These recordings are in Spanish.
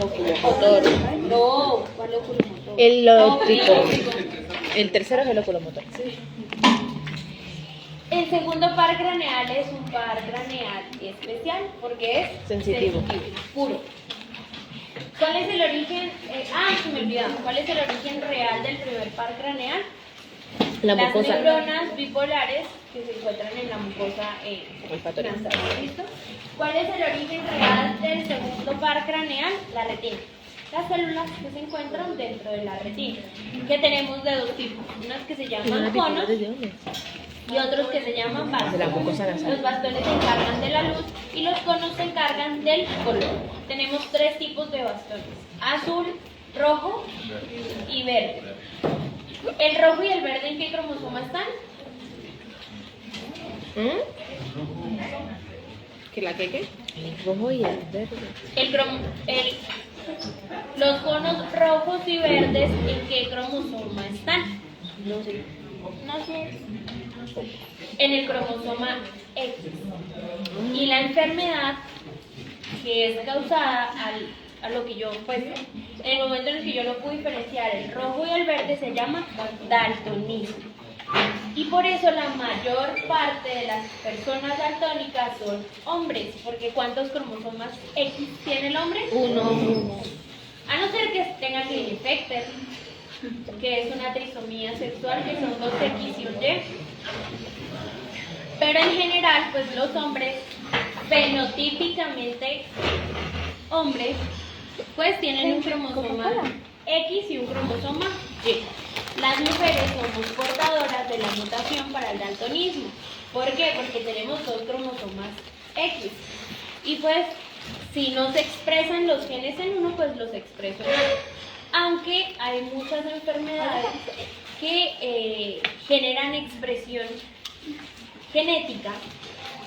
Oculomotor. No, ¿cuál oculomotor? El óptico. óptico. El tercero es el oculomotor. El segundo par craneal es un par craneal especial porque es Sensitivo. puro. ¿Cuál es el origen? Se me olvidaba. ¿Cuál es el origen real del primer par craneal? La Las mucosa. neuronas bipolares que se encuentran en la mucosa Olfatoria. nasal. ¿Listo? ¿Cuál es el origen real del segundo par craneal? La retina. Las células que se encuentran dentro de la retina, que tenemos de dos tipos, unas que se llaman conos ¿Desde dónde? y otros que se llaman De la bastones. mucosa nasal. Los bastones se encargan de la luz y los conos se encargan del color. Tenemos tres tipos de bastones: azul, rojo y verde. ¿El rojo y el verde en qué cromosoma están? ¿Que la qué? El rojo y el verde. Los conos rojos y verdes, ¿en qué cromosoma están? No sé. No sé. En el cromosoma X. Y la enfermedad que es causada a lo que yo, pues, en el momento en el que yo no pude diferenciar el rojo y el verde, se llama daltonismo. Y por eso la mayor parte de las personas daltónicas son hombres, porque ¿cuántos cromosomas X tiene el hombre? Uno. A no ser que tenga Klinefelter, que es una trisomía sexual, que son dos X y un Y. Pero en general, pues los hombres, fenotípicamente hombres, pues tienen un cromosoma X y un cromosoma Y. Las mujeres somos portadoras de la mutación para el daltonismo. ¿Por qué? Porque tenemos dos cromosomas X. Y pues, si no se expresan los genes en uno, pues los expreso en otro. Aunque hay muchas enfermedades que generan expresión genética,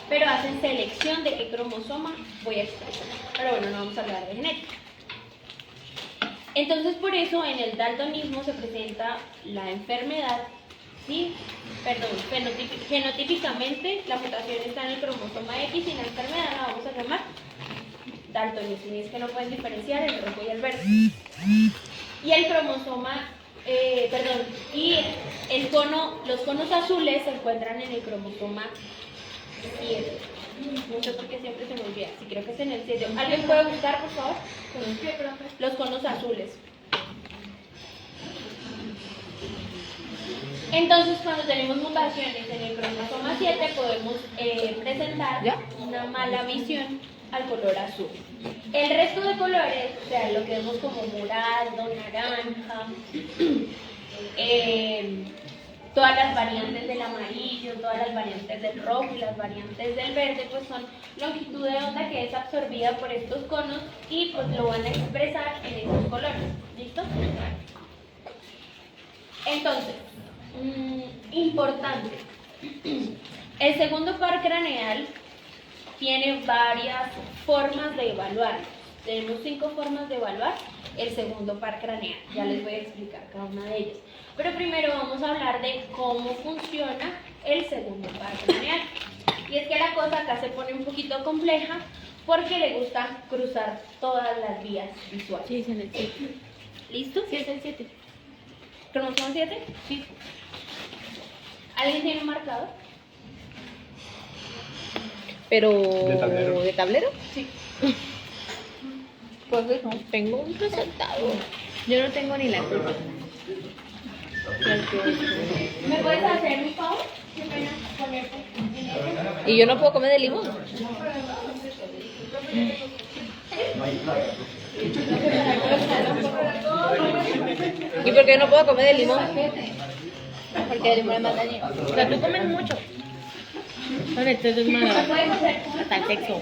pero hacen selección de qué cromosoma voy a expresar. Pero bueno, no vamos a hablar de genética. Entonces, por eso en el daltonismo se presenta la enfermedad, ¿sí? Perdón, genotípicamente la mutación está en el cromosoma X y la enfermedad la vamos a llamar daltonismo. Y es que no pueden diferenciar el rojo y el verde. Y el cromosoma, y los conos azules se encuentran en el cromosoma 7. Mucho porque siempre se me olvida. Sí, creo que es en el 7. ¿Alguien puede buscar, por favor? Los conos azules. Entonces, cuando tenemos mutaciones en el cromosoma 7, podemos presentar una mala visión al color azul. El resto de colores, o sea, lo que vemos como morado, naranja, todas las variantes del amarillo, todas las variantes del rojo y las variantes del verde, pues son longitud de onda que es absorbida por estos conos y pues lo van a expresar en esos colores. ¿Listo? Entonces, importante, el segundo par craneal tiene varias formas de evaluar. Tenemos 5 formas de evaluar el segundo par craneal. Ya les voy a explicar cada una de ellas. Pero primero vamos a hablar de cómo funciona el segundo par craneal. Y es que la cosa acá se pone un poquito compleja porque le gusta cruzar todas las vías visuales. Sí, es en el 7. ¿Listo? Sí, es el 7. ¿Cromosoma 7? Sí. ¿Alguien tiene un marcador? Pero... ¿De tablero? ¿De tablero? Sí. Pues no, tengo un resultado. Yo no tengo ni la culpa. ¿Me puedes hacer un favor? Qué pena ponerte en ese. Y yo no puedo comer de limón. ¿Y por qué no puedo comer de limón? Porque el limón es más dañino. O sea, tú comes mucho. Bueno, esto es mala. Puedes hacer Hasta el sexo.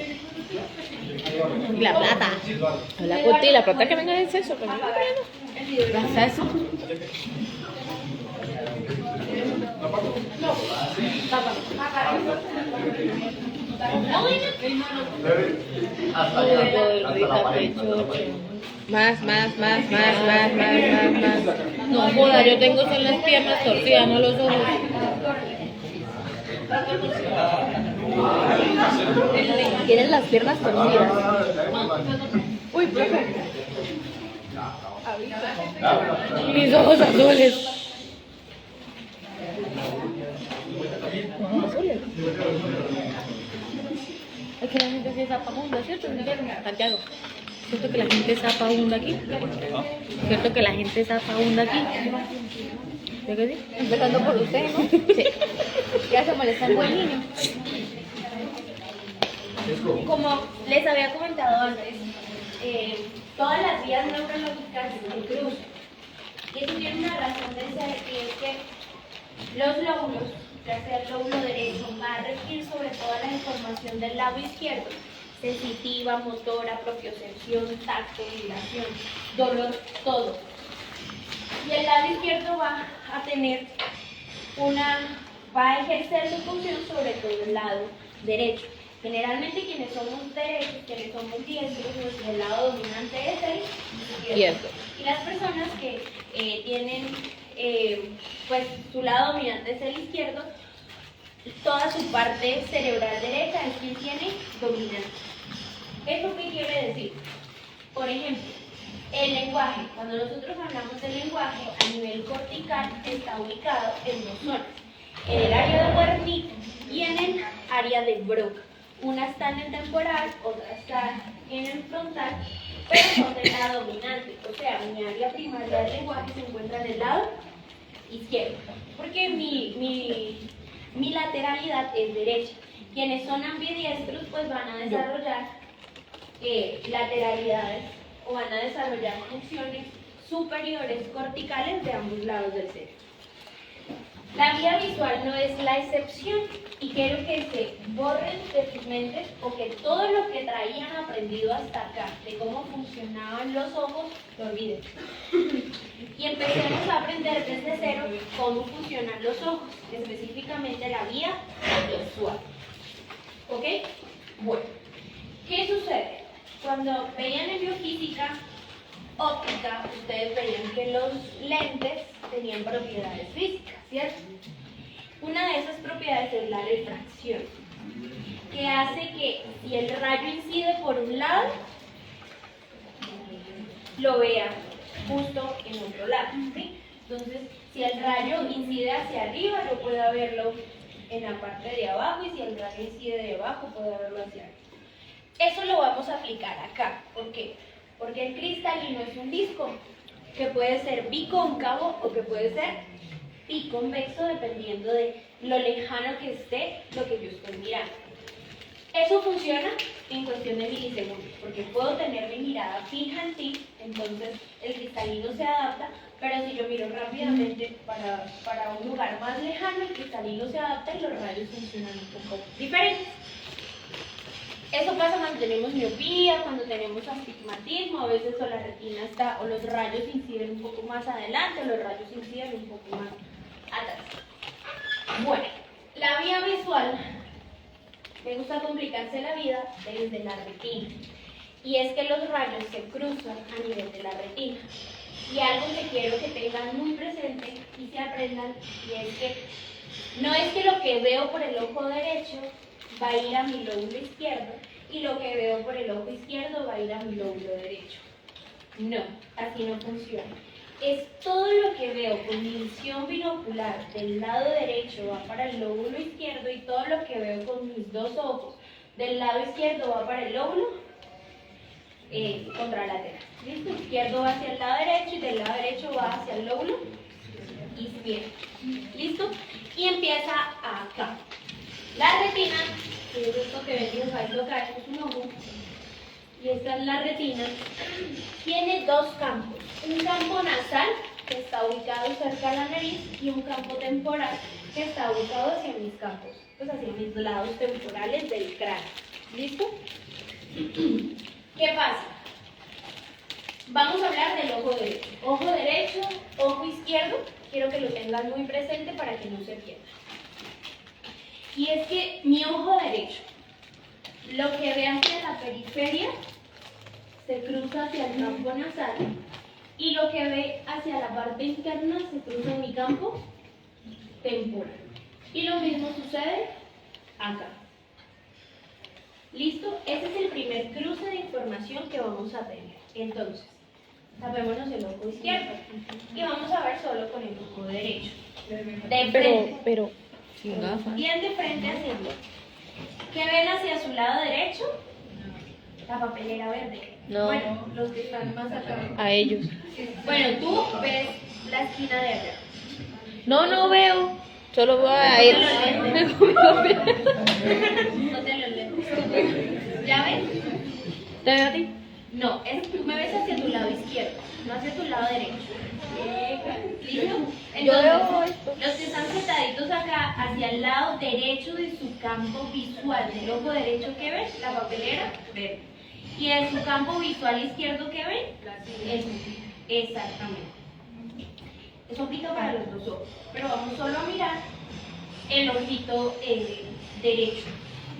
Y la plata. La puta y la plata que venga del sexo. Pero no. La sexo. Más. No joda, yo tengo son las piernas torcidas, no los ojos. ¿Tienes las piernas torcidas? Uy, profe. Mis ojos azules. Es que la gente se zapa mundo, ¿cierto? Santiago. ¿Cierto que la gente zapa mundo aquí? ¿Cierto que la gente zapa mundo aquí? ¿Sí que sí? Empezando por usted, ¿no? Sí. Ya se molestando al niño. Como les había comentado antes, todas las vías neurológicas se cruzan. Y eso tiene una razón de ser, y es que los lóbulos, ya sea el lóbulo derecho, va a regir sobre toda la información del lado izquierdo, sensitiva, motora, propiocepción, tacto, vibración, dolor, todo. Y el lado izquierdo va a ejercer su función sobre todo el lado derecho. Generalmente quienes somos derechos, quienes somos diestros, nuestro lado dominante es el izquierdo. Y las personas que tienen, pues su lado dominante es el izquierdo, toda su parte cerebral derecha es quien tiene dominante. ¿Esto qué quiere decir? Por ejemplo, el lenguaje. Cuando nosotros hablamos del lenguaje, a nivel cortical está ubicado en dos zonas. En el área de Wernicke y en el área de Broca. Una está en el temporal, otra está en el frontal, pero son del lado dominante. O sea, mi área primaria del lenguaje se encuentra en el lado izquierdo, porque mi lateralidad es derecha. Quienes son ambidiestros pues van a desarrollar lateralidades o van a desarrollar funciones superiores corticales de ambos lados del cerebro. La vía visual no es la excepción y quiero que se borren de sus mentes o que todo lo que traían aprendido hasta acá de cómo funcionaban los ojos lo olviden. Y empecemos a aprender desde cero cómo funcionan los ojos, específicamente la vía visual. ¿Ok? Bueno, ¿qué sucede? Cuando veían en biofísica óptica, ustedes veían que los lentes tenían propiedades físicas, ¿cierto? Una de esas propiedades es la refracción, que hace que si el rayo incide por un lado, lo vea justo en otro lado, ¿sí? Entonces, si el rayo incide hacia arriba, yo puedo verlo en la parte de abajo, y si el rayo incide de abajo, puedo verlo hacia arriba. Eso lo vamos a aplicar acá. ¿Por qué? Porque el cristalino es un disco que puede ser bicóncavo o que puede ser biconvexo dependiendo de lo lejano que esté lo que yo estoy mirando. Eso funciona en cuestión de milisegundos, porque puedo tener mi mirada fija en ti, entonces el cristalino se adapta, pero si yo miro rápidamente para un lugar más lejano, el cristalino se adapta y los rayos funcionan un poco diferentes. Eso pasa cuando tenemos miopía, cuando tenemos astigmatismo, a veces o la retina está, o los rayos inciden un poco más adelante, o los rayos inciden un poco más atrás. Bueno, la vía visual, me gusta complicarse la vida desde la retina. Y es que los rayos se cruzan a nivel de la retina. Y algo que quiero que tengan muy presente y se aprendan, y es que no es que lo que veo por el ojo derecho va a ir a mi lóbulo izquierdo y lo que veo por el ojo izquierdo va a ir a mi lóbulo derecho. No, así no funciona. Es todo lo que veo con mi visión binocular del lado derecho va para el lóbulo izquierdo y todo lo que veo con mis dos ojos del lado izquierdo va para el lóbulo contralateral. ¿Listo? Izquierdo va hacia el lado derecho y del lado derecho va hacia el lóbulo izquierdo. ¿Listo? Y empieza acá. La retina, que es esto que ven dibujado acá, es un ojo, y esta es la retina, tiene dos campos. Un campo nasal, que está ubicado cerca de la nariz, y un campo temporal, que está ubicado hacia mis campos, pues hacia mis lados temporales del cráneo. ¿Listo? ¿Qué pasa? Vamos a hablar del ojo derecho. Ojo derecho, ojo izquierdo, quiero que lo tengan muy presente para que no se pierdan. Y es que mi ojo derecho, lo que ve hacia la periferia, se cruza hacia el campo nasal, y lo que ve hacia la parte interna se cruza en mi campo temporal. Y lo mismo sucede acá. ¿Listo? Ese es el primer cruce de información que vamos a tener. Entonces, Tapémonos el ojo izquierdo. Y vamos a ver solo con el ojo derecho. De frente. Pero, Sin gafas. Bien de frente hacia el ¿qué ven hacia su lado derecho? La papelera verde. No. Bueno, los que están más acá. a ellos. Bueno, tú ves la esquina de allá. No veo. Solo voy a ir. No te lo leo. ¿Ya ves? ¿Te veo a ti? No, tú me ves hacia tu lado izquierdo, no hacia tu lado derecho. ¿Listo? Entonces, los que están sentaditos acá, hacia el lado derecho de su campo visual, del ojo derecho, ¿qué ven? La papelera verde. Y en su campo visual izquierdo, ¿qué ven? Exactamente. Eso aplica para los dos ojos, pero vamos solo a mirar el ojito derecho.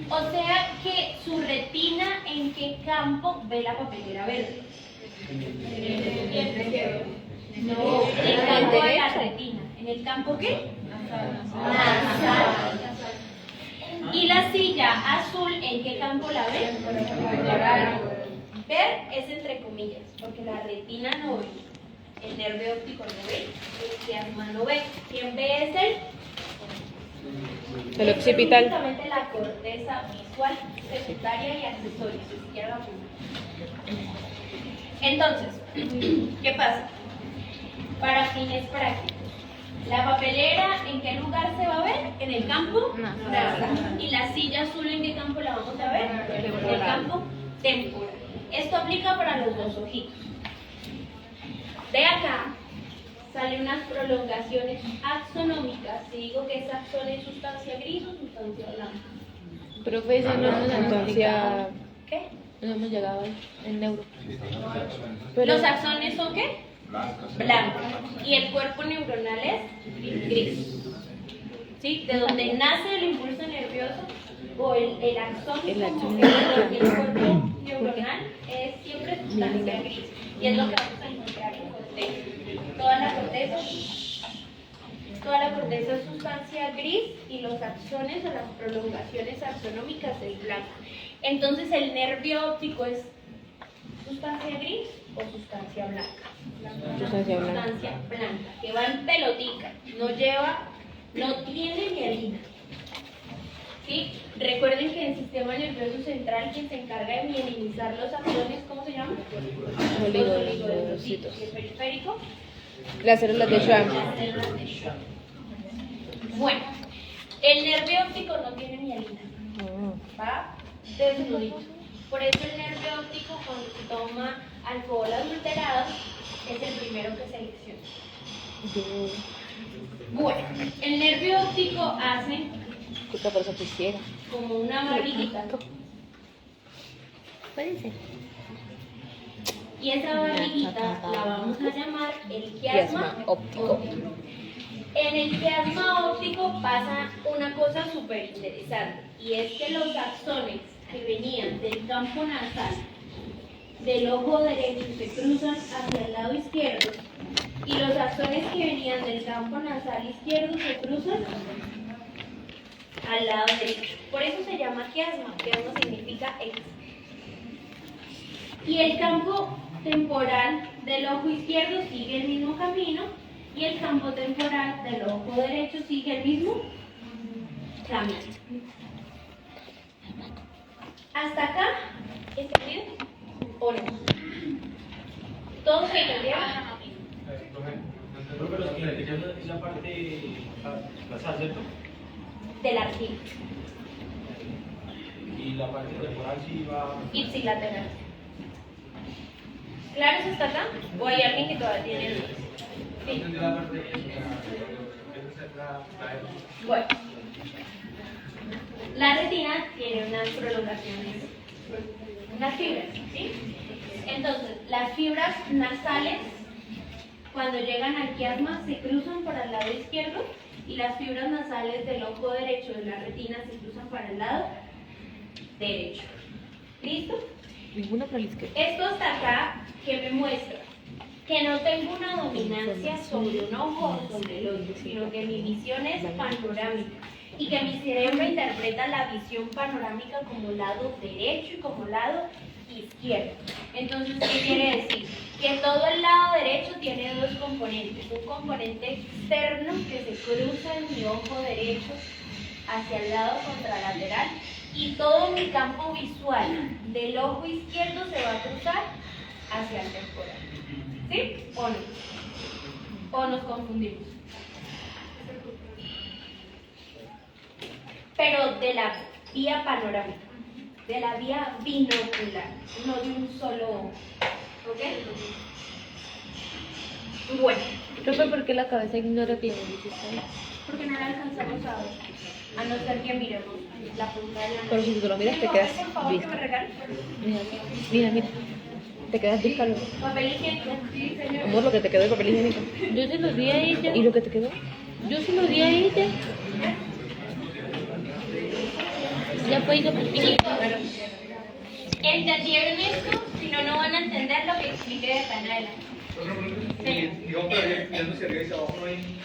O sea que su retina, ¿en qué campo ve la papelera verde? No, en el campo de la retina. ¿En el campo qué? Nasal. ¿Y la silla azul, en qué campo la ve? Ver es entre comillas, porque la retina no ve, el nervio óptico no ve, el quiasma no ve. ¿Quién ve es El occipital. únicamente la corteza visual, secundaria y accesoria, su izquierda punta. Entonces, ¿qué pasa? Para fines prácticos, la papelera, ¿en qué lugar se va a ver? En el campo nasal. ¿Y la silla azul, en qué campo la vamos a ver? En el campo temporal. Esto aplica para los dos ojitos. De acá salen unas prolongaciones axonómicas. Si digo que esa axón es sustancia gris o sustancia blanca. Profe, eso no hemos sustancia. ¿Qué? No hemos llegado en neuro. ¿Los axones son qué? Blancos. Y el cuerpo neuronal es gris. ¿Sí? De donde nace el impulso nervioso o el axón, como el cuerpo neuronal es siempre sustancia gris. Y es lo que vamos a encontrar en corteza. Toda la corteza es sustancia gris y los axones o las prolongaciones axonómicas es blanca. Entonces, ¿el nervio óptico es sustancia gris o sustancia blanca? Sustancia blanca. Sustancia blanca, que va en pelotica, no tiene mielina. ¿Sí? Recuerden que en el sistema nervioso central quien se encarga de mielinizar los axones, ¿cómo se llama? Los oligodendrocitos. ¿Y el periférico? Las células de Schwann. Las células de Schwann. Bueno, el nervio óptico no tiene mielina, va desnudito. Por eso el nervio óptico cuando se toma alcohol adulterado es el primero que selecciona. Bueno, el nervio óptico hace Por eso quisiera. como una barriguita. Puede ser. Y esa barriguita la vamos a llamar el quiasma óptico. En el quiasma óptico pasa una cosa súper interesante, y es que los axones que venían del campo nasal del ojo derecho se cruzan hacia el lado izquierdo, y los axones que venían del campo nasal izquierdo se cruzan al lado derecho. Por eso se llama quiasma. Quiasma significa X. Y el campo temporal del ojo izquierdo sigue el mismo camino, y el campo temporal del ojo derecho sigue el mismo camino. ¿Hasta acá? ¿Entendido? ¿O no? ¿Todos se entendieron? Esa parte basal, ¿cierto? Del arcilla. Y la parte temporal sí va. Ipsilateral. ¿Claro eso hasta acá? ¿O hay alguien que todavía tiene dudas? Sí. La parte Bueno. La retina tiene unas prolongaciones, unas fibras, ¿sí? Entonces, las fibras nasales, cuando llegan al quiasma, se cruzan para el lado izquierdo, y las fibras nasales del ojo derecho de la retina se cruzan para el lado derecho. ¿Listo? Ninguna para la izquierda. Esto hasta acá, que me muestra que no tengo una dominancia sobre un ojo o sobre el otro, sino que mi visión es panorámica, y que mi cerebro interpreta la visión panorámica como lado derecho y como lado izquierdo. Entonces, ¿qué quiere decir? Que todo el lado derecho tiene dos componentes. Un componente externo que se cruza en mi ojo derecho hacia el lado contralateral y todo mi campo visual del ojo izquierdo se va a cruzar hacia el temporal. ¿Sí? ¿O no? ¿O nos confundimos? Pero de la vía panorámica, de la vía binocular, no de un solo ojo. ¿Ok? Bueno, Profe, ¿por qué la cabeza ignora que le dijiste? porque no la alcanzamos a ver, a no ser que miremos la punta de la Pero nariz. si tú lo miras, te Por quedas favor, que visco. me regalen. Mira, mira. Te quedas visco. Papel higiénico. Sí, señor. Amor, lo que te quedó de papel higiénico. Yo se lo di a ella. ¿Y lo que te quedó? Yo se lo di a ella. Ya fue hizo pipí. ¿Entendieron esto? Si no, no van a entender lo que expliqué de acá en adelante. Digamos, pero ya no se regresa abajo, no hay.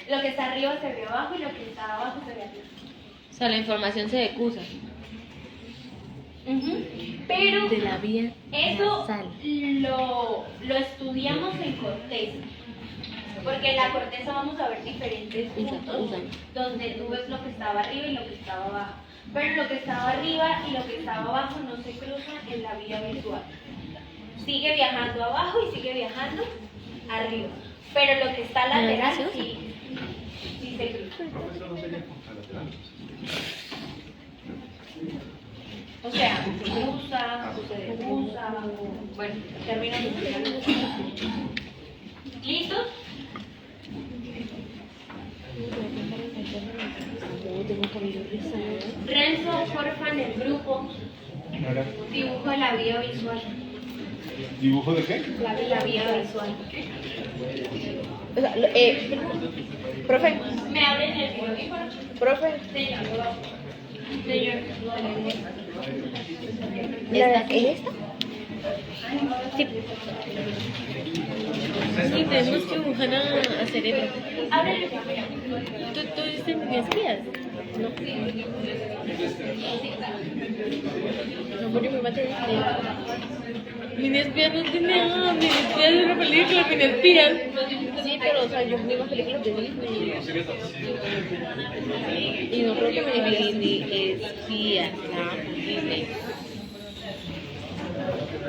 Lo que está arriba se ve abajo y lo que está abajo se ve arriba. O sea, la información se decusa. Pero De la vía eso nasal. lo estudiamos en corteza. Porque en la corteza vamos a ver diferentes puntos usa. donde tú ves lo que estaba arriba y lo que estaba abajo. Pero lo que estaba arriba y lo que estaba abajo no se cruzan en la vía visual. Sigue viajando abajo y sigue viajando arriba. Pero lo que está lateral sí se cruza. O sea, cruza, bueno, termina ¿listos? Renzo, porfa, en el grupo, dibujo de la vía visual. ¿Dibujo de qué? La vía visual. O sea, profe, ¿Me abren el micrófono? profe. Señor. Señor. ¿Es esta? Sí. Sí, tenemos que dibujar a cerebro. Ábrele el micrófono. ¿Tú dices mis espías? No. No, porque mi mate Mini espías no tiene nada. Mini espías es una película, Mini espías. Sí, pero o sea, yo vi más películas de Disney. Y no creo que me Mini espías. No, Disney.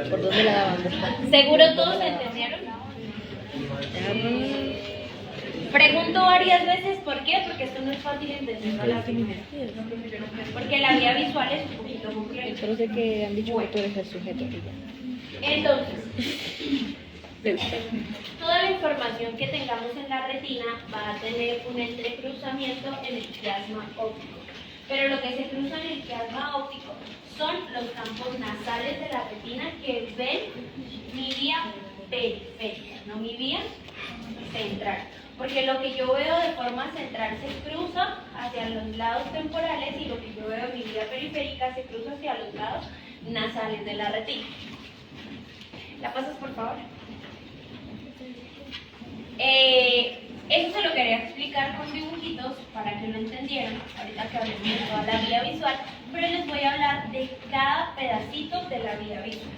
¿Por dónde la daban? ¿Seguro todos lo entendieron? Pregunto varias veces por qué, porque esto no es fácil entenderlo a la primera. Porque la vía visual es un poquito compleja. Solo sé que han dicho que tú eres el sujeto. Y ya. Entonces, toda la información que tengamos en la retina va a tener un entrecruzamiento en el quiasma óptico. Pero lo que se cruza en el quiasma óptico son los campos nasales de la retina que ven mi vía periférica, no mi vía central. Porque lo que yo veo de forma central se cruza hacia los lados temporales y lo que yo veo en mi vía periférica se cruza hacia los lados nasales de la retina. ¿La pasas, por favor? Eso se lo quería explicar con dibujitos para que lo entendieran, ahorita que hablemos de toda la vía visual, pero les voy a hablar de cada pedacito de la vía visual.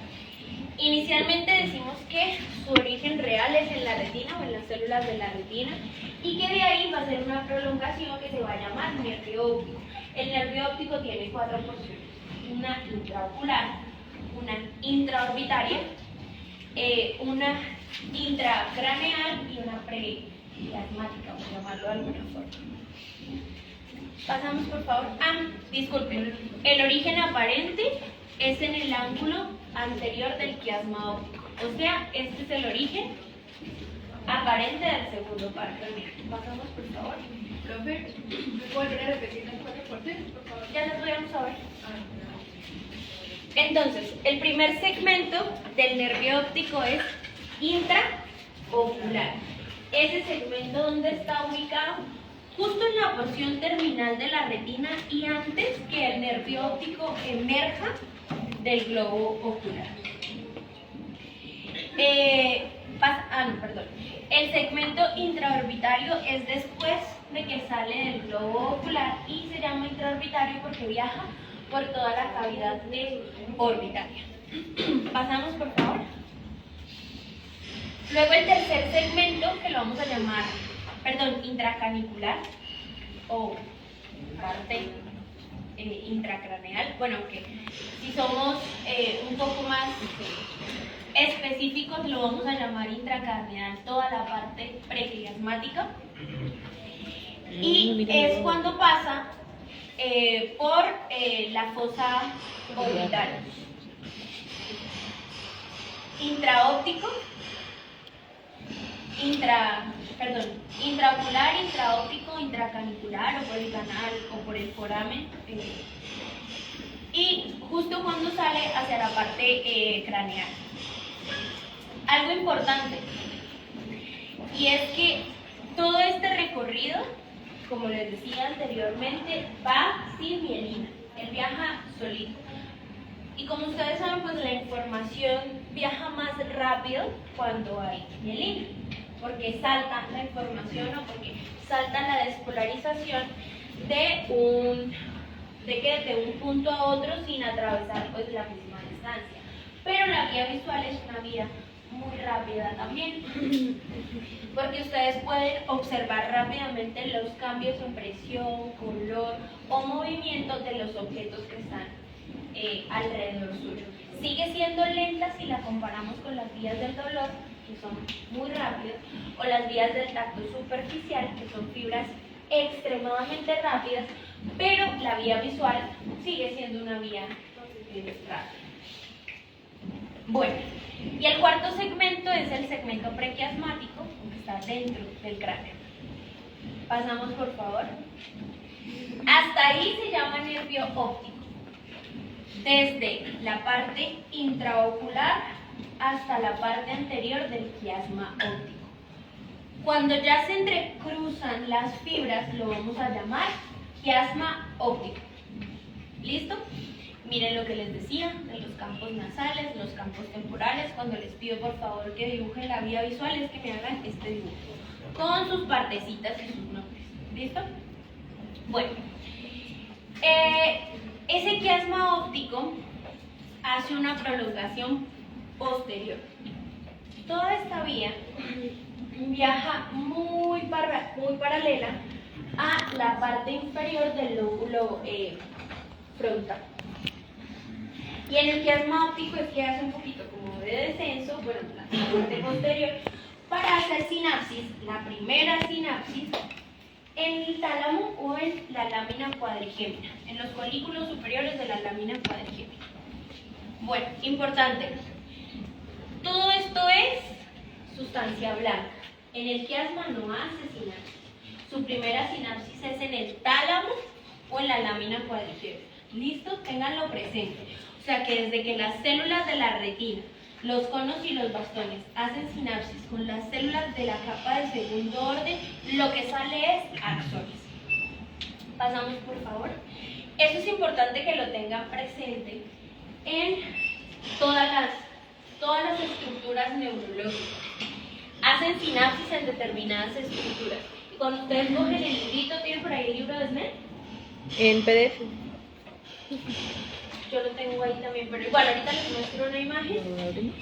Inicialmente decimos que su origen real es en la retina o en las células de la retina y que de ahí va a ser una prolongación que se va a llamar nervio óptico. El nervio óptico tiene 4 porciones, una intraocular, una intraorbitaria, una intracraneal y una prequiasmática, por llamarlo de alguna forma. Pasamos por favor. Disculpen. El origen aparente es en el ángulo anterior del quiasma óptico. O sea, este es el origen aparente del segundo par craneal. Pasamos por favor. Profe, ¿puede repetir las 4 porciones, por favor? Ya las vamos a ver. Entonces, el primer segmento del nervio óptico es intraocular. Ese segmento, ¿dónde está ubicado? Justo en la porción terminal de la retina y antes que el nervio óptico emerja del globo ocular. El segmento intraorbitario es después de que sale del globo ocular y se llama intraorbitario porque viaja por toda la cavidad orbitaria. Pasamos, por favor. Luego el tercer segmento, que lo vamos a llamar, intracanicular o parte intracraneal. Bueno, que si somos un poco más específicos, lo vamos a llamar intracraneal, toda la parte prequiasmática. Y es cuando pasa por la fosa orbital. Intraóptico, intraocular, intraóptico, intracanicular o por el canal o por el foramen. Y justo cuando sale hacia la parte craneal. Algo importante, y es que todo este recorrido, como les decía anteriormente, va sin mielina, él viaja solito. Y como ustedes saben, pues la información viaja más rápido cuando hay mielina, porque salta la información o porque salta la despolarización de un punto a otro sin atravesar pues la misma distancia. Pero la vía visual es una vía muy rápida también, porque ustedes pueden observar rápidamente los cambios en presión, color o movimiento de los objetos que están alrededor suyo. Sigue siendo lenta si la comparamos con las vías del dolor, que son muy rápidas, o las vías del tacto superficial, que son fibras extremadamente rápidas, pero la vía visual sigue siendo una vía rápida. Bueno, y el cuarto segmento es el segmento prequiasmático, que está dentro del cráneo. Pasamos, por favor. Hasta ahí se llama nervio óptico. Desde la parte intraocular hasta la parte anterior del quiasma óptico. Cuando ya se entrecruzan las fibras, lo vamos a llamar quiasma óptico. ¿Listo? Miren lo que les decía de los campos nasales, los campos temporales. Cuando les pido por favor que dibujen la vía visual, es que me hagan este dibujo con sus partecitas y sus nombres. ¿Listo? Bueno, ese quiasma óptico hace una prolongación posterior. Toda esta vía viaja muy paralela a la parte inferior del lóbulo frontal. Y en el quiasma óptico es que hace un poquito como de descenso, bueno, la parte posterior, para hacer sinapsis, la primera sinapsis, en el tálamo o en la lámina cuadrigémina, en los colículos superiores de la lámina cuadrigémina. Bueno, importante, todo esto es sustancia blanca. En el quiasma no hace sinapsis. Su primera sinapsis es en el tálamo o en la lámina cuadrigémina. ¿Listo? Ténganlo presente. O sea que desde que las células de la retina, los conos y los bastones hacen sinapsis con las células de la capa de segundo orden, lo que sale es axones. Pasamos, por favor. Eso es importante que lo tengan presente en todas las estructuras neurológicas. Hacen sinapsis en determinadas estructuras. Y cuando ustedes cogen el librito, ¿tienen por ahí el libro de Snell? En PDF. Yo lo tengo ahí también, pero igual ahorita les muestro una imagen.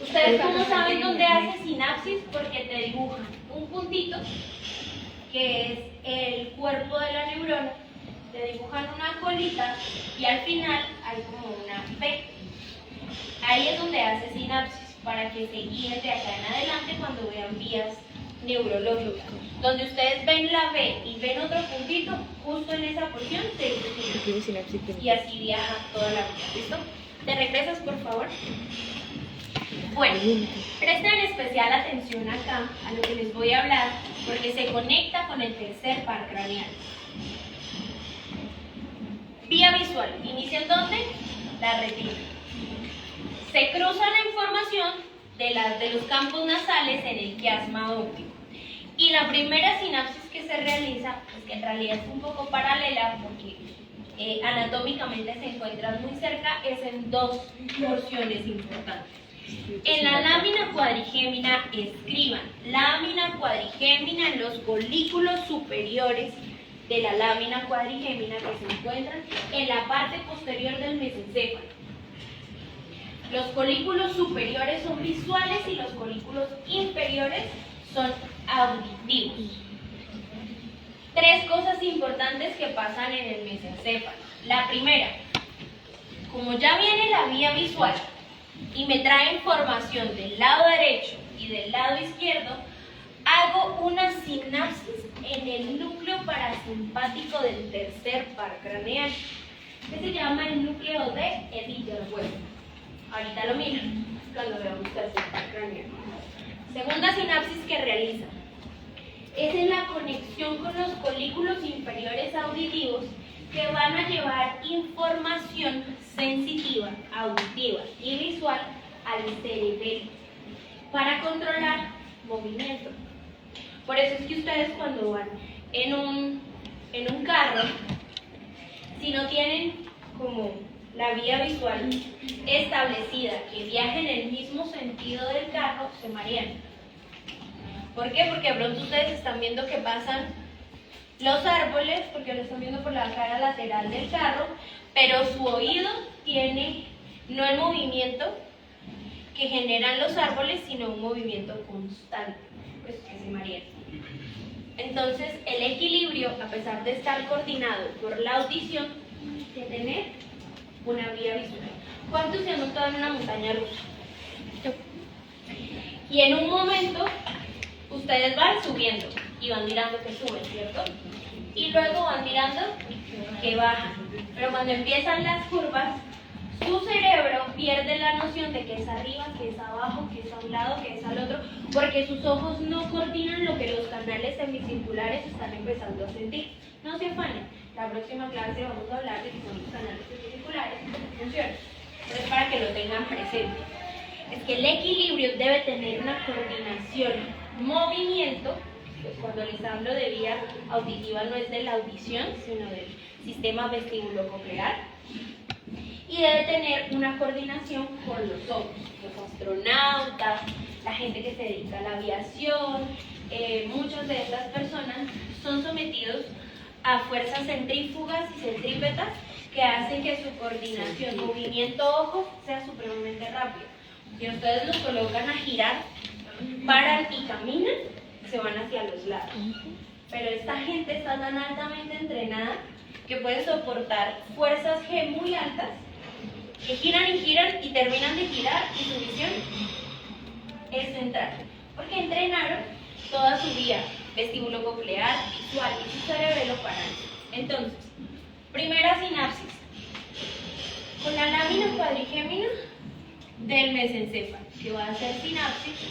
¿Ustedes cómo saben dónde hace sinapsis? Porque te dibujan un puntito, que es el cuerpo de la neurona, te dibujan una colita y al final hay como una V. Ahí es donde hace sinapsis, para que se guíen de acá en adelante cuando vean vías neurológicas. Donde ustedes ven la V y ven otro puntito, justo en esa porción se dice sinapsis. Y así viaja toda la vida. ¿Listo? ¿Te regresas, por favor? Bueno, presten especial atención acá a lo que les voy a hablar, porque se conecta con el tercer par craneal. Vía visual. ¿Inicia en dónde? La retina. Se cruza la información de los campos nasales en el quiasma óptico. Y la primera sinapsis que se realiza, pues que en realidad es un poco paralela porque anatómicamente se encuentran muy cerca, es en dos porciones importantes. En la lámina cuadrigémina, escriban lámina cuadrigémina en los colículos superiores de la lámina cuadrigémina que se encuentran en la parte posterior del mesencéfalo. Los colículos superiores son visuales y los colículos inferiores inferiores son auditivos. Tres cosas importantes que pasan en el mesencéfalo. La primera, como ya viene la vía visual y me trae información del lado derecho y del lado izquierdo, hago una sinapsis en el núcleo parasimpático del tercer par craneal, que se llama el núcleo de Edinger-Weber. Ahorita lo miran cuando veamos tercer par craneal. Segunda sinapsis que realiza es en la conexión con los colículos inferiores auditivos que van a llevar información sensitiva, auditiva y visual al cerebelo para controlar movimiento. Por eso es que ustedes cuando van en un carro, si no tienen como la vía visual establecida, que viaje en el mismo sentido del carro, se marean. ¿Por qué? Porque de pronto ustedes están viendo que pasan los árboles, porque lo están viendo por la cara lateral del carro, pero su oído tiene no el movimiento que generan los árboles, sino un movimiento constante, pues que se marean. Entonces, el equilibrio, a pesar de estar coordinado por la audición, tiene que tener una vía visual. ¿Cuántos se han montado en una montaña rusa? Y en un momento, ustedes van subiendo y van mirando que suben, ¿cierto? Y luego van mirando que bajan. Pero cuando empiezan las curvas, su cerebro pierde la noción de que es arriba, que es abajo, que es a un lado, que es al otro, porque sus ojos no coordinan lo que los canales semicirculares están empezando a sentir. No se afanen, la próxima clase vamos a hablar de qué son los canales semicirculares y cómo funcionan. Pero es para que lo tengan presente. Es que el equilibrio debe tener una coordinación, movimiento, pues cuando les hablo de vía auditiva no es de la audición, sino del sistema vestibulo-coclear. Y debe tener una coordinación con los ojos, los astronautas, la gente que se dedica a la aviación, muchas de estas personas son sometidos a fuerzas centrífugas y centrípetas que hacen que su coordinación, movimiento-ojo sea supremamente rápido. Si ustedes los colocan a girar, paran y caminan, se van hacia los lados. Pero esta gente está tan altamente entrenada que puede soportar fuerzas G muy altas, que giran y terminan de girar y su visión es central, porque entrenaron toda su vía vestibulo-coclear, visual y su cerebelo para eso. Entonces, primera sinapsis, con la lámina cuadrigémina del mesencéfalo, que va a hacer sinapsis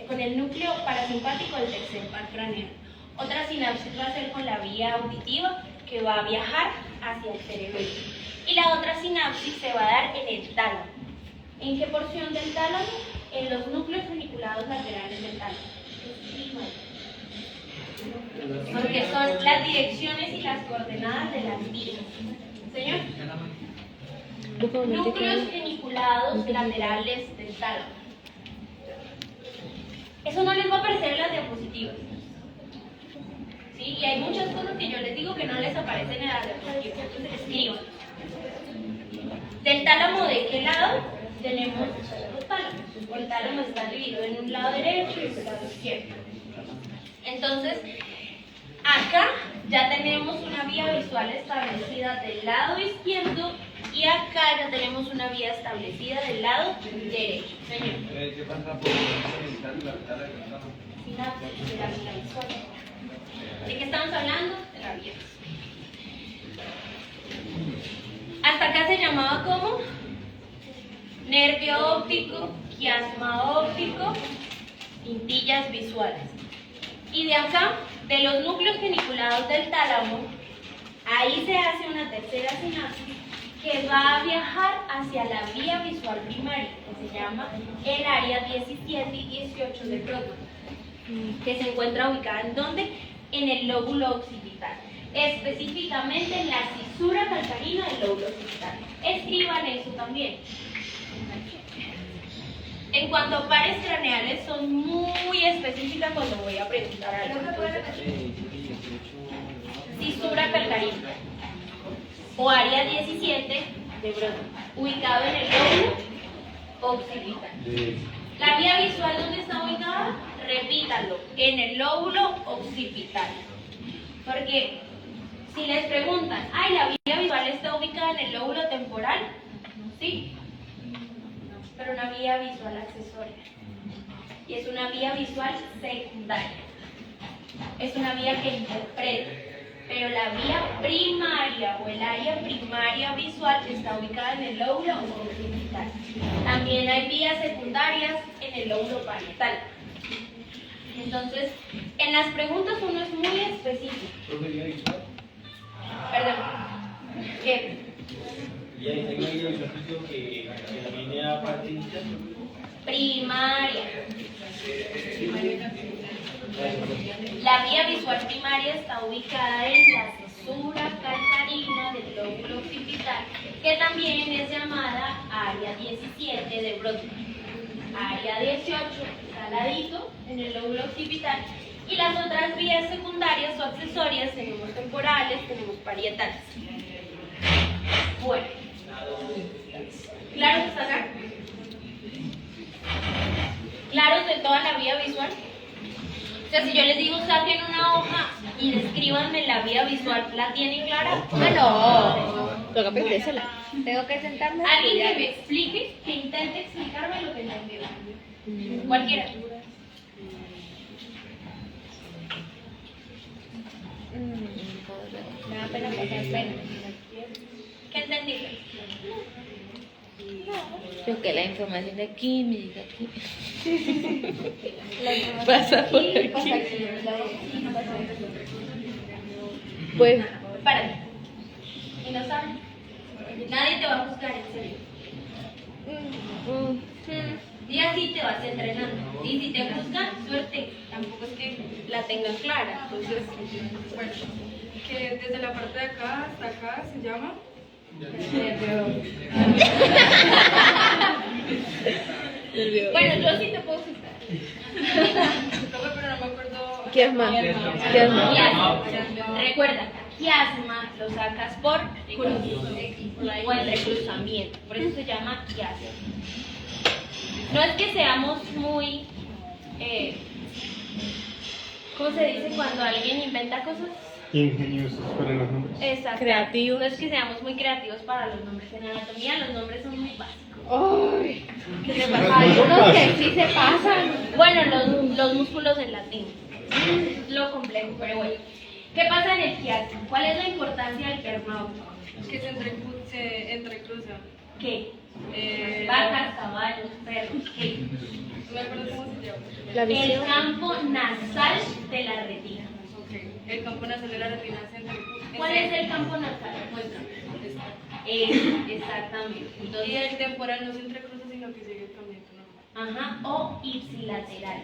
con el núcleo parasimpático del tercer par craneal. Otra sinapsis va a ser con la vía auditiva, que va a viajar hacia el cerebelo. Y la otra sinapsis se va a dar en el tálamo. ¿En qué porción del tálamo? En los núcleos funiculados laterales del tálamo. Porque son las direcciones y las coordenadas de las vías. ¿Señor? Núcleos funiculados laterales del tálamo. Eso no les va a aparecer en las diapositivas. ¿Sí? Y hay muchas cosas que yo les digo que no les aparecen en las diapositivas. Entonces escriban. ¿Del tálamo de qué lado? Tenemos los tálamos. El tálamo está dividido en un lado derecho y un lado izquierdo. Entonces, acá ya tenemos una vía visual establecida del lado izquierdo y acá ya tenemos una vía establecida del lado derecho. Señor. ¿Qué pasa por la Sinapsis de la vía visual. ¿De qué estamos hablando? De la vía visual. Hasta acá se llamaba como nervio óptico, quiasma óptico, cintillas visuales. Y de acá, de los núcleos geniculados del tálamo, ahí se hace una tercera sinapsis que va a viajar hacia la vía visual primaria, que se llama el área 17 y 18 del prótono, que se encuentra ubicada en ¿dónde? En el lóbulo occipital, específicamente en la cisura calcarina del lóbulo occipital. Escriban eso también. En cuanto a pares craneales, son muy específicas cuando voy a preguntar algo. Cisura calcarina o área 17 de Broca, ubicado en el lóbulo occipital. ¿La vía visual dónde está ubicada? encontrarlo en el lóbulo occipital. Porque si les preguntan, ay, la vía visual está ubicada en el lóbulo temporal, ¿sí? Pero una vía visual accesoria. Y es una vía visual secundaria. Es una vía que interpreta. Pero la vía primaria o el área primaria visual está ubicada en el lóbulo occipital. También hay vías secundarias en el lóbulo parietal. Entonces, en las preguntas uno es muy específico. Perdón. ¿Qué? Y hay una visual que la línea partida. Primaria. La vía visual primaria está ubicada en la cesura calcarina del lóbulo occipital, que también es llamada área 17 de Brodmann. Área 18 está al ladito en el lóbulo occipital, y las otras vías secundarias o accesorias tenemos temporales, tenemos parietales. Bueno, ¿claros hasta acá? ¿Claros de toda la vía visual? O sea, si yo les digo saquen una hoja y descríbanme la vía visual, ¿la tienen clara? No, toca aprendérsela. Tengo que sentarme. Alguien que me explique, que intente explicarme lo que entendió. Cualquiera. Me da pena pasar pena. ¿Qué entendiste? Creo que la información de aquí me llega aquí. Pasa por aquí. Pues, Párate. ¿Y no saben? Nadie te va a juzgar, en serio. Y así te vas entrenando. Y si te juzgan, suerte. Tampoco es que la tengan clara. Entonces, Bueno, que desde la parte de acá hasta acá se llama. bueno, yo sí te puedo juzgar. Pero no me acuerdo. ¿qué es más? ¿Qué es más? Quiasma. Recuerda, quiasma lo sacas por cruz o entrecruzamiento. Por eso se llama quiasma. No es que seamos muy, ¿cómo se dice cuando alguien inventa cosas? Ingeniosos para los nombres. Exacto. Creativos. No es que seamos muy creativos para los nombres. En anatomía los nombres son muy básicos. Ay, ¿Qué te Los pasa? algunos que sí se pasan. Bueno, los músculos en latín. Es lo complejo, pero bueno. ¿Qué pasa en el quiasma? ¿Cuál es la importancia del quiasma óptico? Que se entrecruza. ¿Qué? Vacas, caballos, perros, ¿qué? No me acuerdo cómo se llama. La El visión. campo nasal de la retina. Ok. El campo nasal de la retina se entrecruza. ¿Cuál es el campo nasal? Cuéntame. Exactamente. Y Entonces, el temporal no se entrecruza, sino que sigue el camino normal. ajá, o ipsilateral.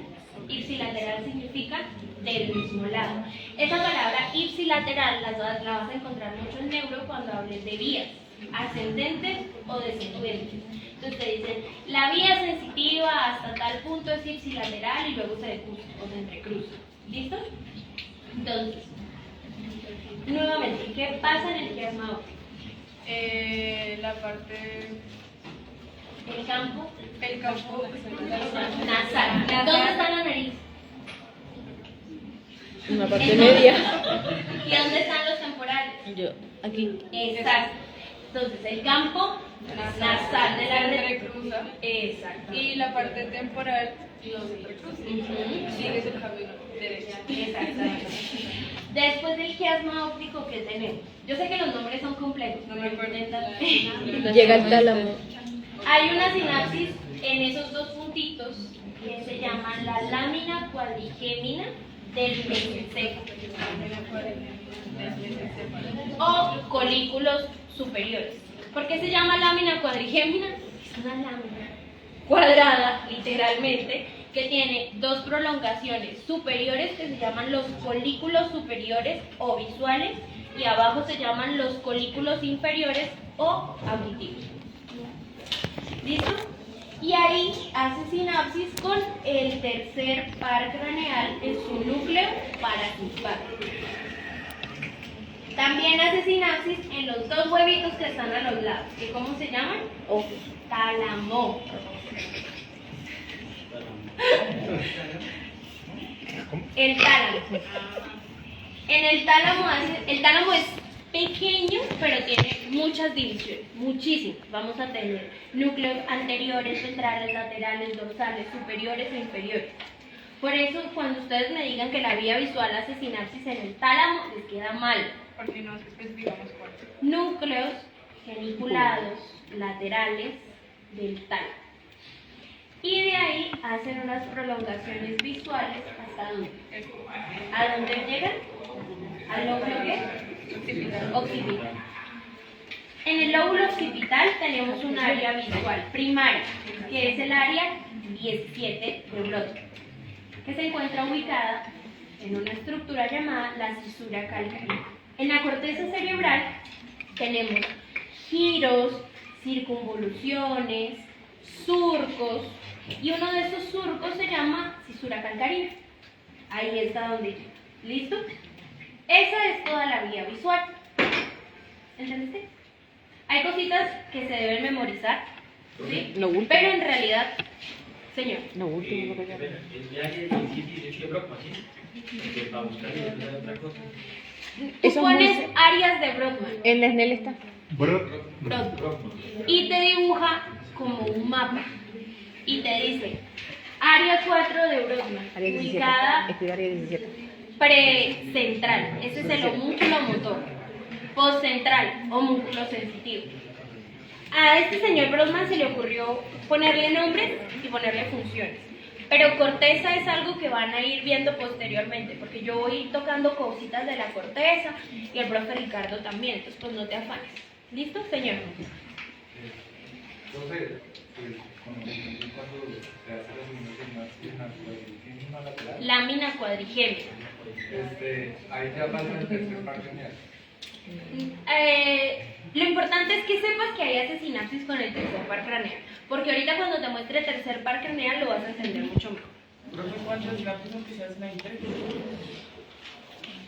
Ipsilateral significa del mismo lado. Esa palabra ipsilateral la vas a encontrar mucho en neuro cuando hables de vías, ascendentes o descendentes. Entonces te dicen, la vía sensitiva hasta tal punto es ipsilateral y luego se decruza o se entrecruza. ¿Listo? Entonces, nuevamente, ¿qué pasa en el quiasma óptico? La parte. El campo Nasal. nasal. ¿Dónde está la nariz? En la parte ¿En media. ¿Y dónde están los temporales? Yo, aquí. Exacto. Entonces, el campo nasal de la Se retina. entrecruza. Exacto. Y la parte temporal no se entrecruza. Ujú. Sigue su camino derecho. Exactamente. Después del quiasma óptico, ¿qué tenemos? Yo sé que los nombres son complejos, No me acuerdo. Llega al tálamo. Hay una sinapsis en esos dos puntitos que se llaman la lámina cuadrigémina del mesencéfalo o colículos superiores. ¿Por qué se llama lámina cuadrigémina? Es una lámina cuadrada, literalmente, que tiene dos prolongaciones superiores que se llaman los colículos superiores o visuales y abajo se llaman los colículos inferiores o auditivos. ¿Listo? Y ahí hace sinapsis con el tercer par craneal en su núcleo paracimpático. También hace sinapsis en los dos huevitos que están a los lados, que ¿cómo se llaman? Ojo. Tálamo. El tálamo. En el tálamo es pequeño, pero tiene muchas divisiones, muchísimas. Vamos a tener núcleos anteriores, ventrales, laterales, dorsales, superiores e inferiores. Por eso, cuando ustedes me digan que la vía visual hace sinapsis en el tálamo, les queda mal. Porque no especificamos cuál. Núcleos geniculados laterales del tálamo. Y de ahí hacen unas prolongaciones visuales hasta dónde. ¿A dónde llegan? ¿Al lóbulo qué? Occipital. En el lóbulo occipital tenemos un área visual primaria, que es el área 17 de Brodmann, que se encuentra ubicada en una estructura llamada la cisura calcánea. En la corteza cerebral tenemos giros, circunvoluciones, surcos, y uno de esos surcos se llama cisura calcánea. Ahí está donde llega. ¿Listo? Esa es toda la vía visual. ¿Entendiste? Hay cositas que se deben memorizar, ¿sí? Lo último. Pero en realidad, señor, Lo último lo que El área de 17 y 18 de Brockman, ¿sí? Porque para buscar otra cosa. tú Eso pones es muy- áreas de Brodmann, En la SNEL está. Brodmann, y te dibuja como un mapa y te dice área 4 de Brodmann, Área 17. ubicada Escribe área 17. precentral, ese es el homúnculo motor, postcentral, homúnculo sensitivo. A este señor Brodmann se le ocurrió ponerle nombres y ponerle funciones, pero corteza es algo que van a ir viendo posteriormente, porque yo voy tocando cositas de la corteza y el profe Ricardo también, entonces pues no te afanes. ¿Listo, señor? Entonces, cuando se hace la simulación lateral, Lámina cuadrigémea. ahí ya pasa el tercer par craneal. Lo importante es que sepas que ahí hace sinapsis con el tercer par craneal, porque ahorita cuando te muestre el tercer par craneal lo vas a entender mucho mejor. Profe, ¿cuántas sinapsis son que se hacen ahí?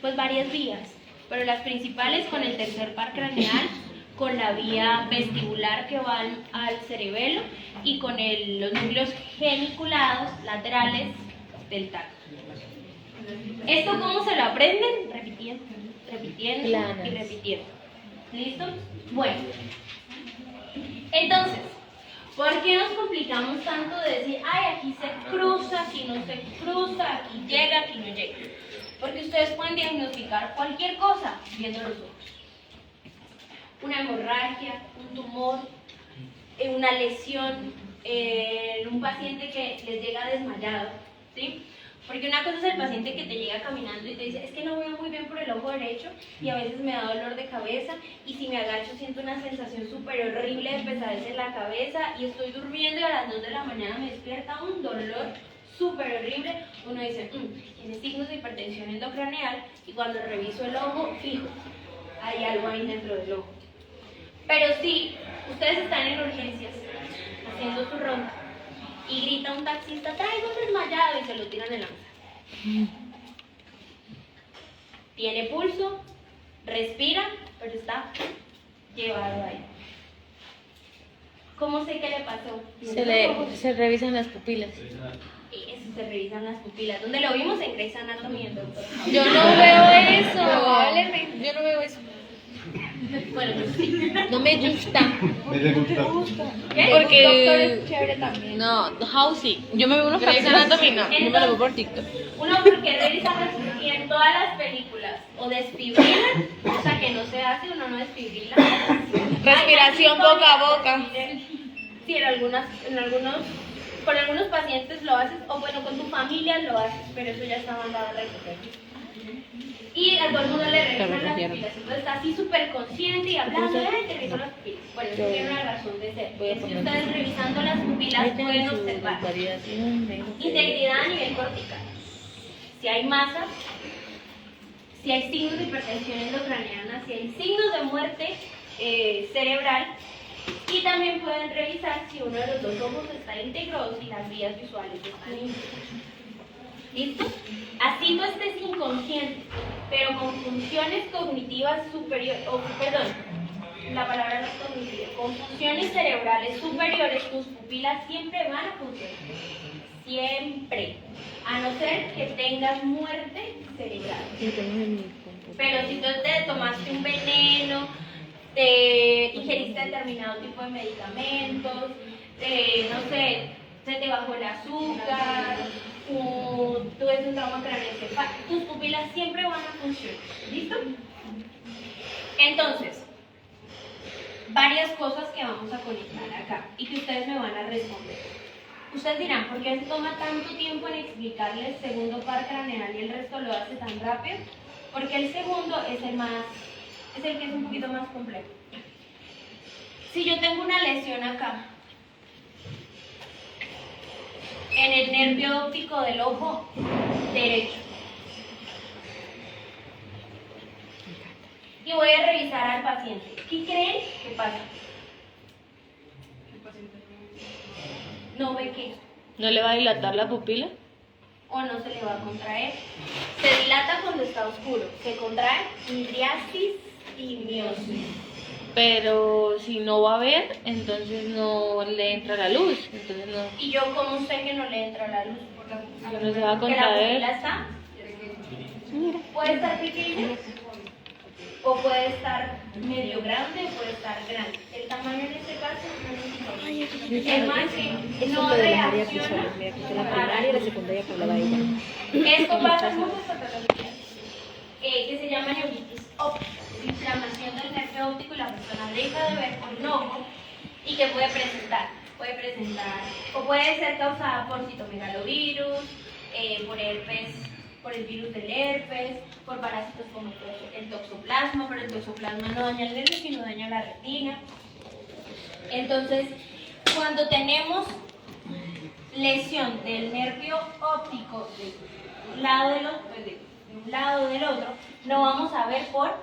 Pues varias vías, pero las principales con el tercer par craneal, con la vía vestibular que van al cerebelo y con los núcleos geniculados laterales del tálamo. ¿Esto cómo se lo aprenden? Repitiendo, repitiendo Planas. y repitiendo. ¿Listo? Bueno, entonces, ¿por qué nos complicamos tanto de decir, ay, aquí se cruza, aquí no se cruza, aquí llega, aquí no llega? Porque ustedes pueden diagnosticar cualquier cosa viendo los ojos. Una hemorragia, un tumor, una lesión, un paciente que les llega desmayado, ¿sí? Porque una cosa es el paciente que te llega caminando y te dice, es que no veo muy bien por el ojo derecho y a veces me da dolor de cabeza y si me agacho siento una sensación súper horrible de pesadez en la cabeza y estoy durmiendo y a las 2 de la mañana me despierta un dolor súper horrible. Uno dice, tiene signos de hipertensión endocraneal y cuando reviso el ojo, fijo, hay algo ahí dentro del ojo. Pero si ustedes están en urgencias haciendo su ronda y grita un taxista, traigo un desmayado y se lo tiran en la mesa. Tiene pulso, respira, pero está llevado ahí. ¿Cómo sé qué le pasó? Se revisan las pupilas. Eso, se revisan las pupilas. ¿Dónde lo vimos? En Grey's Anatomy, el doctor. Yo no veo eso. Yo no veo eso. Bueno, pues sí. No me gusta. ¿Qué? Porque. No, Housey. Yo me veo unos Grey's Anatomy, no. Yo me lo veo por TikTok. Uno, porque revisan y en todas las películas o desfibrilan, o sea que no se hace, uno no desfibrila. Respiración boca a boca. Sí, con algunos pacientes lo haces, o bueno, con tu familia lo haces, pero eso ya está mandado a recoger. Y a todo el mundo le revisan las pupilas, entonces está así súper consciente y hablando, te reviso las pupilas. Bueno, eso tiene una razón de ser. Es que ustedes revisando las pupilas pueden observar integridad a nivel cortical. Si hay masa, si hay signos de hipertensión endocraniana, si hay signos de muerte cerebral, y también pueden revisar si uno de los dos ojos está íntegro o si las vías visuales están íntegras. ¿Listo? Así no estés inconsciente, pero con funciones cognitivas superiores, la palabra no es cognitiva, con funciones cerebrales superiores, tus pupilas siempre van a funcionar. Siempre. A no ser que tengas muerte cerebral. Pero si tú te tomaste un veneno, te ingeriste determinado tipo de medicamentos, no sé, se te bajó el azúcar, tuviste un trauma craneoencefálico, tus pupilas siempre van a funcionar. ¿Listo? Entonces, varias cosas que vamos a conectar acá y que ustedes me van a responder. Ustedes dirán, ¿por qué se toma tanto tiempo en explicarle el segundo par craneal y el resto lo hace tan rápido? Porque el segundo es el que es un poquito más complejo. Si yo tengo una lesión acá, en el nervio óptico del ojo derecho, y voy a revisar al paciente, ¿qué creen que pasa? ¿No ve qué? ¿No le va a dilatar la pupila? ¿O no se le va a contraer? Se dilata cuando está oscuro, se contrae miriasis y miosis. Pero si no va a ver, entonces no le entra la luz. Entonces no, ¿Y yo cómo sé que no le entra la luz? no se va a Que la pupila contraer. está. Puede estar pequeña o puede estar medio grande, puede estar grande. El tamaño en este caso no es importante. Es más que no reacciona. La primaria y la secundaria que hablaba ella. Esto pasa en muchas patologías que se llama neuritis óptica, inflamación del nervio óptico y la persona deja de ver con un ojo y que puede presentar o puede ser causada por citomegalovirus, por herpes, por el virus del herpes, por parásitos como el toxoplasma, pero el toxoplasma no daña el nervio sino daña la retina. Entonces, cuando tenemos lesión del nervio óptico de un lado o del otro, no vamos a ver por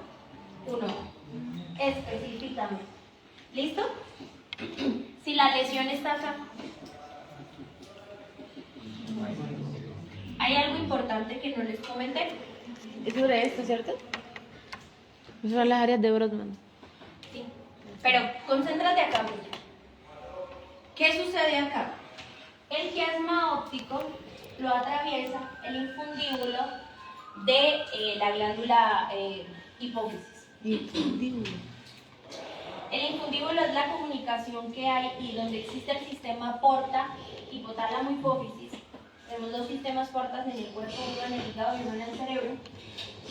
un ojo específicamente. ¿Listo? Si la lesión está acá, hay algo importante que no les comenté. Es sobre esto, ¿cierto? Esas son las áreas de Brodmann. Sí. Pero concéntrate acá, Brilla. ¿Qué sucede acá? El quiasma óptico lo atraviesa el infundíbulo de la glándula hipófisis. El infundíbulo es la comunicación que hay y donde existe el sistema porta, hipotálamo, hipófisis. Tenemos dos sistemas portas en el cuerpo, uno en el hígado y uno en el cerebro.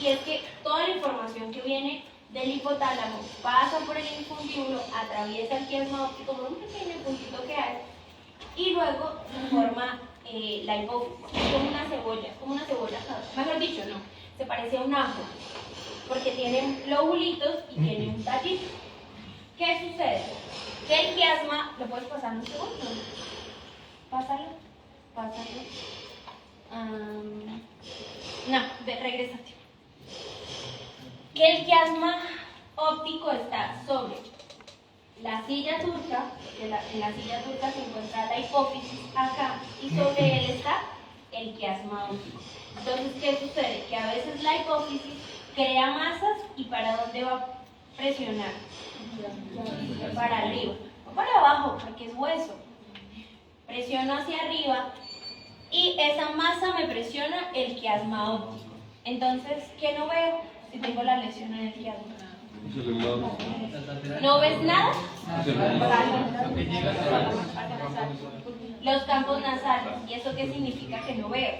Y es que toda la información que viene del hipotálamo pasa por el infundíbulo, atraviesa el quiasma óptico por un pequeño puntito que hay y luego forma la hipófisis. Es como una cebolla, mejor dicho, no, se parece a un ajo porque tiene lobulitos y tiene un tallito. ¿Qué sucede? Que el quiasma, ¿lo puedes pasar un segundo? Pásalo. Regrésate. Que el quiasma óptico está sobre la silla turca, en la silla turca se encuentra la hipófisis acá, y sobre él está el quiasma óptico. Entonces, ¿qué sucede? Que a veces la hipófisis crea masas y ¿para dónde va a presionar? Para arriba o para abajo, porque es hueso. Presiono hacia arriba y esa masa me presiona el quiasma óptico. Entonces, ¿qué no veo si tengo la lesión en el quiasma? ¿No ves nada? Los campos nasales. ¿Y eso qué significa que no veo?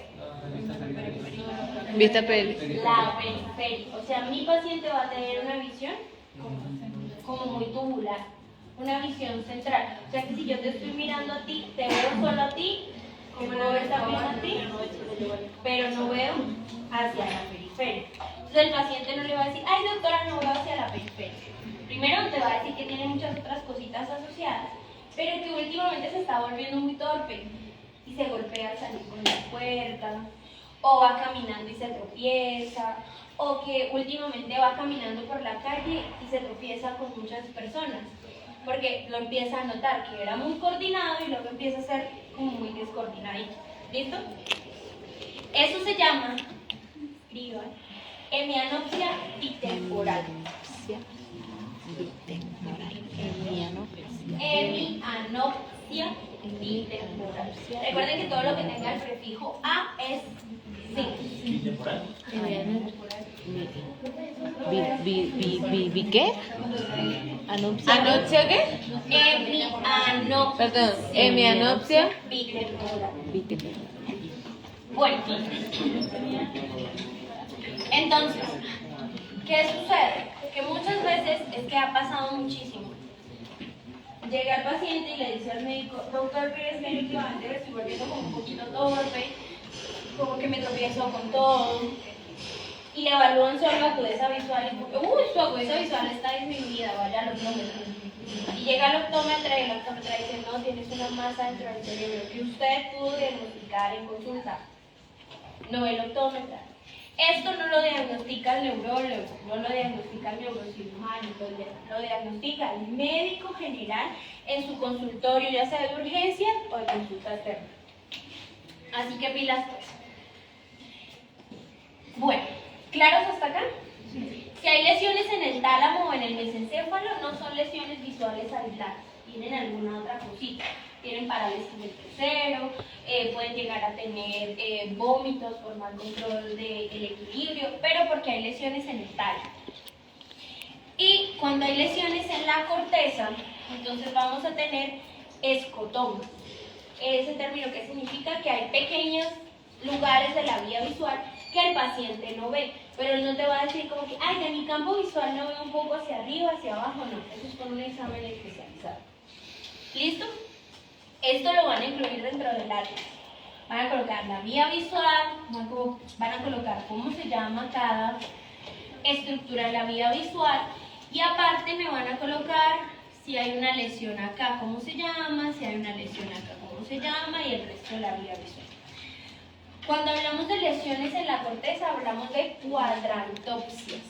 Vista peli. La periferia. O sea, mi paciente va a tener una visión como muy tubular, una visión central. O sea que si yo te estoy mirando a ti, te veo solo a ti, como lo ves también a ti, pero no veo hacia la periferia. Entonces el paciente no le va a decir, ay doctora, no veo hacia la periferia. Primero te va a decir que tiene muchas otras cositas asociadas, pero que últimamente se está volviendo muy torpe y se golpea al salir con la puerta, o va caminando y se tropieza, o que últimamente va caminando por la calle y se tropieza con muchas personas, porque lo empieza a notar que era muy coordinado y luego empieza a ser como muy descoordinadito. ¿Listo? Eso se llama, escriban, hemianopsia bitemporal. Hemianopsia bitemporal. Recuerden que todo lo que tenga el prefijo a es sí. Temporal. ¿Qué? ¿Anopsia? ¿Anopsia qué? Hemianopsia. Perdón, hemianopsia. Bitemporal. Bitemporal. Bueno, entonces, ¿qué sucede? Que muchas veces es que ha pasado muchísimo. Llega el paciente y le dice al médico, doctor, pero es que últimamente me estoy volviendo como un poquito torpe, como que me tropiezo con todo. Y le evalúan su agudeza visual y porque, su agudeza visual está disminuida, vaya al optómetra. Y llega al optómetra y el optómetra dice, no, tienes una masa dentro del cerebro que usted pudo diagnosticar en consulta. No el optómetra. Esto no lo diagnostica el neurólogo, no lo diagnostica el neurocirujano, lo diagnostica el médico general en su consultorio, ya sea de urgencia o de consulta externa. Así que pilas pues. Bueno, ¿claros hasta acá? Si hay lesiones en el tálamo o en el mesencéfalo, no son lesiones visuales aisladas, tienen alguna otra cosita. Tienen parálisis del tercero, pueden llegar a tener vómitos por mal control del equilibrio, pero porque hay lesiones en el tálamo. Y cuando hay lesiones en la corteza, entonces vamos a tener escotomas. Ese término que significa que hay pequeños lugares de la vía visual que el paciente no ve, pero él no te va a decir como que, ay, de mi campo visual no veo un poco hacia arriba, hacia abajo, no, eso es con un examen especializado. ¿Listo? Esto lo van a incluir dentro del atlas. Van a colocar la vía visual, van a colocar cómo se llama cada estructura de la vía visual y aparte me van a colocar si hay una lesión acá, cómo se llama, si hay una lesión acá, cómo se llama y el resto de la vía visual. Cuando hablamos de lesiones en la corteza, hablamos de cuadrantopsias.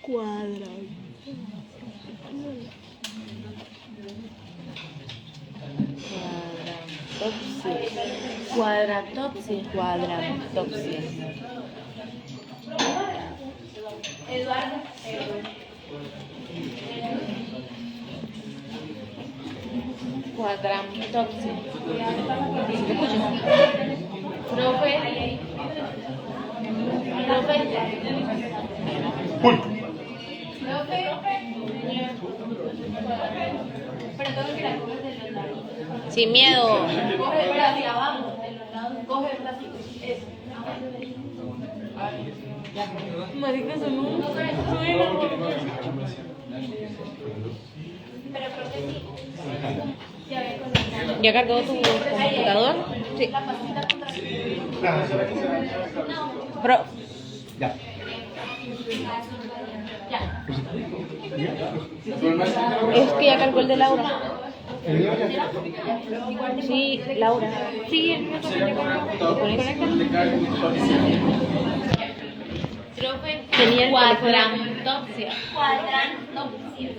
Cuadrantopsia. Cuadrantopsia. Eduardo. Cuadrantopsia. Profe. Pero tengo que la coges de los lados. Sin miedo. Coge, pero hacia abajo, de los lados. Coge un ratito. Eso. Marica, son un Pero creo que sí. Ya había conectado. ¿Ya cargó tu computador? Sí. La pasita contra Pero, Ya. Ya. es que ya cargó el de Laura. Sí, Laura. Sí, el mío también Profe, Tenía el cuadrantopsia. Cuadrantopsia.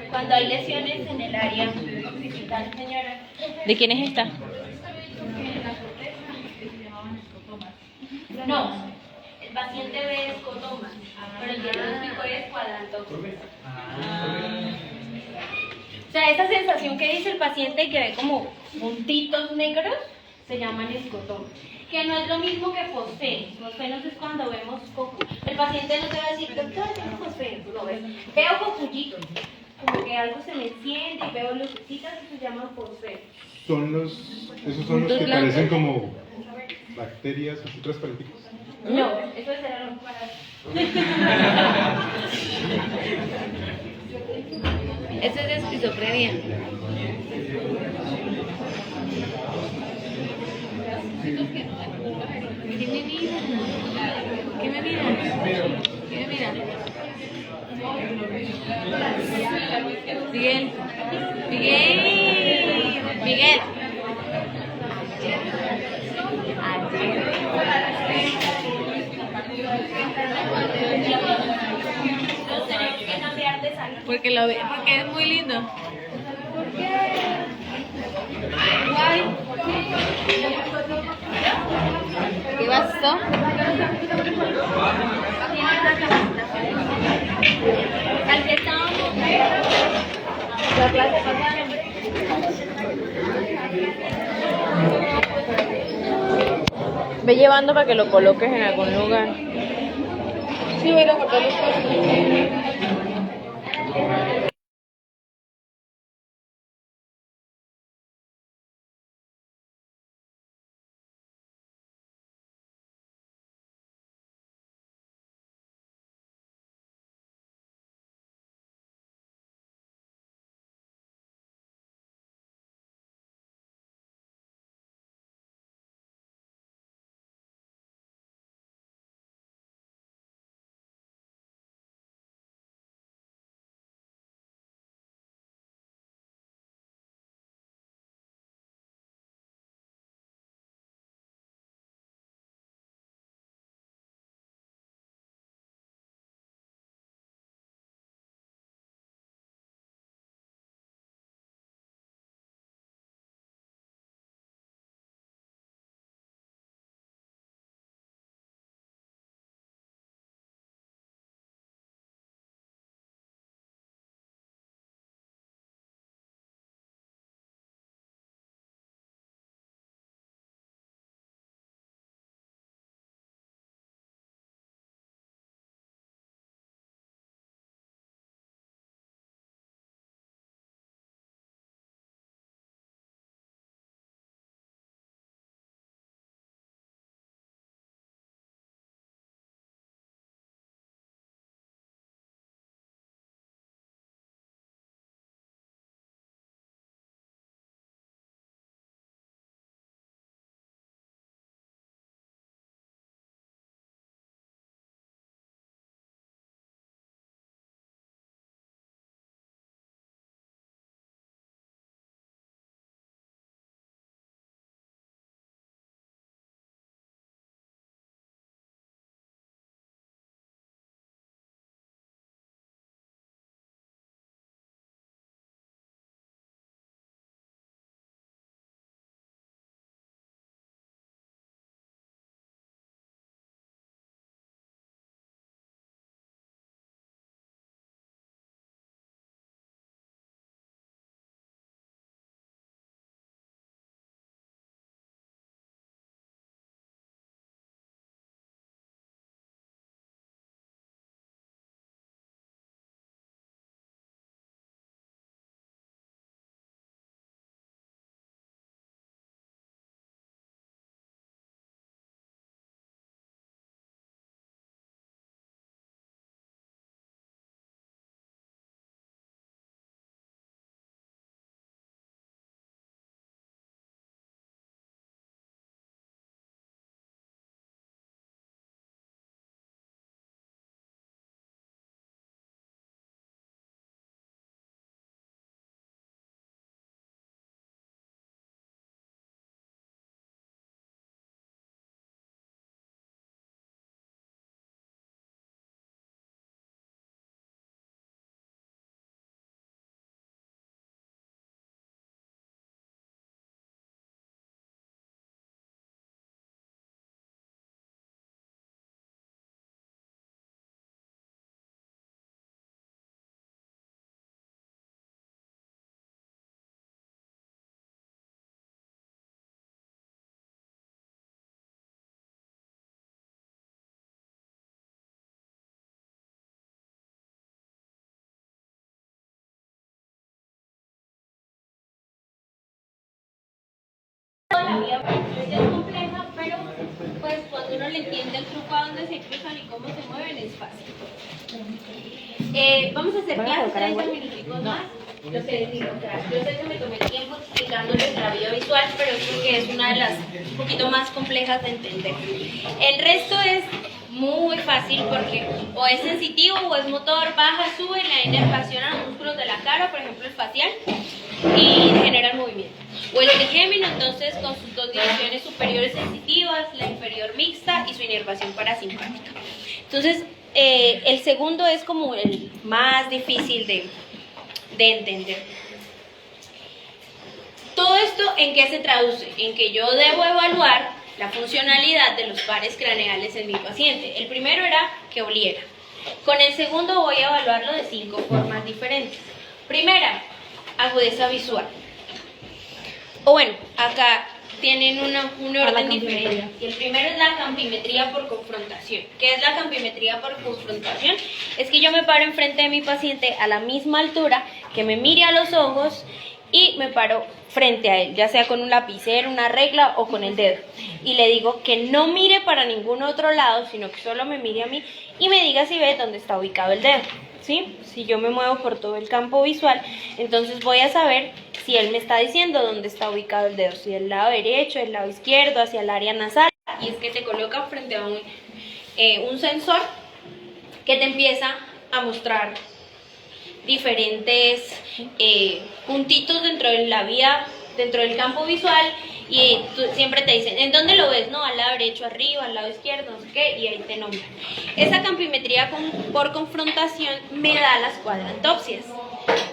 Cuando hay lesiones en el área occipital, señora. ¿De quién es esta? No, el paciente ve escotomas, pero el diagnóstico es cuadrantopsia. O sea, esa sensación que dice el paciente que ve como puntitos negros se llaman escotomas. Que no es lo mismo que fosfenos. Fosfenos es cuando vemos coco. El paciente no te va a decir, doctor, tengo fosfenos. No, veo cocullitos. Como que algo se me enciende y veo lucecitas y se llaman fosfenos. Esos son los que parecen como bacterias así transparentitas. No, eso será lo para. Eso es de esquizofrenia. ¿Qué me mira? ¿Qué me mira? ¿Qué me mira? Miguel. Miguel. Miguel. Tenemos que cambiar de salón. Porque es muy lindo. ¿Qué pasó? Al que estábamos Ve llevando para que lo coloques en algún lugar. Sí, voy a cortar los pasos. La vía es compleja, pero pues cuando uno le entiende el truco a dónde se cruzan y cómo se mueven es fácil. Vamos a hacer clases 30 minuticos más. Lo que les digo, o sea, yo sé que me tomé tiempo explicándoles la vía visual, pero es porque es una de las un poquito más complejas de entender. El resto es muy fácil porque o es sensitivo o es motor, baja, sube la inervación a los músculos de la cara, por ejemplo el facial, y genera el movimiento. O el trigémino, entonces con sus dos divisiones superiores sensitivas, la inferior mixta y su inervación parasimpática. Entonces, el segundo es como el más difícil de entender. Todo esto, ¿en qué se traduce? En que yo debo evaluar la funcionalidad de los pares craneales en mi paciente. El primero era que oliera. Con el segundo voy a evaluarlo de 5 formas diferentes. Primera, agudeza visual. O bueno, acá tienen un orden diferente. Y el primero es la campimetría por confrontación. ¿Qué es la campimetría por confrontación? Es que yo me paro enfrente de mi paciente a la misma altura, que me mire a los ojos y me paro frente a él, ya sea con un lapicero, una regla o con el dedo. Y le digo que no mire para ningún otro lado, sino que solo me mire a mí y me diga si ve dónde está ubicado el dedo. ¿Sí? Si yo me muevo por todo el campo visual, entonces voy a saber si él me está diciendo dónde está ubicado el dedo, si del lado derecho, del lado izquierdo, hacia el área nasal. Y es que te coloca frente a un sensor que te empieza a mostrar diferentes puntitos dentro de la vía, dentro del campo visual, y siempre te dicen, ¿en dónde lo ves? No, al lado derecho, arriba, al lado izquierdo, no sé qué, y ahí te nombran. Esa campimetría por confrontación me da las cuadrantopsias,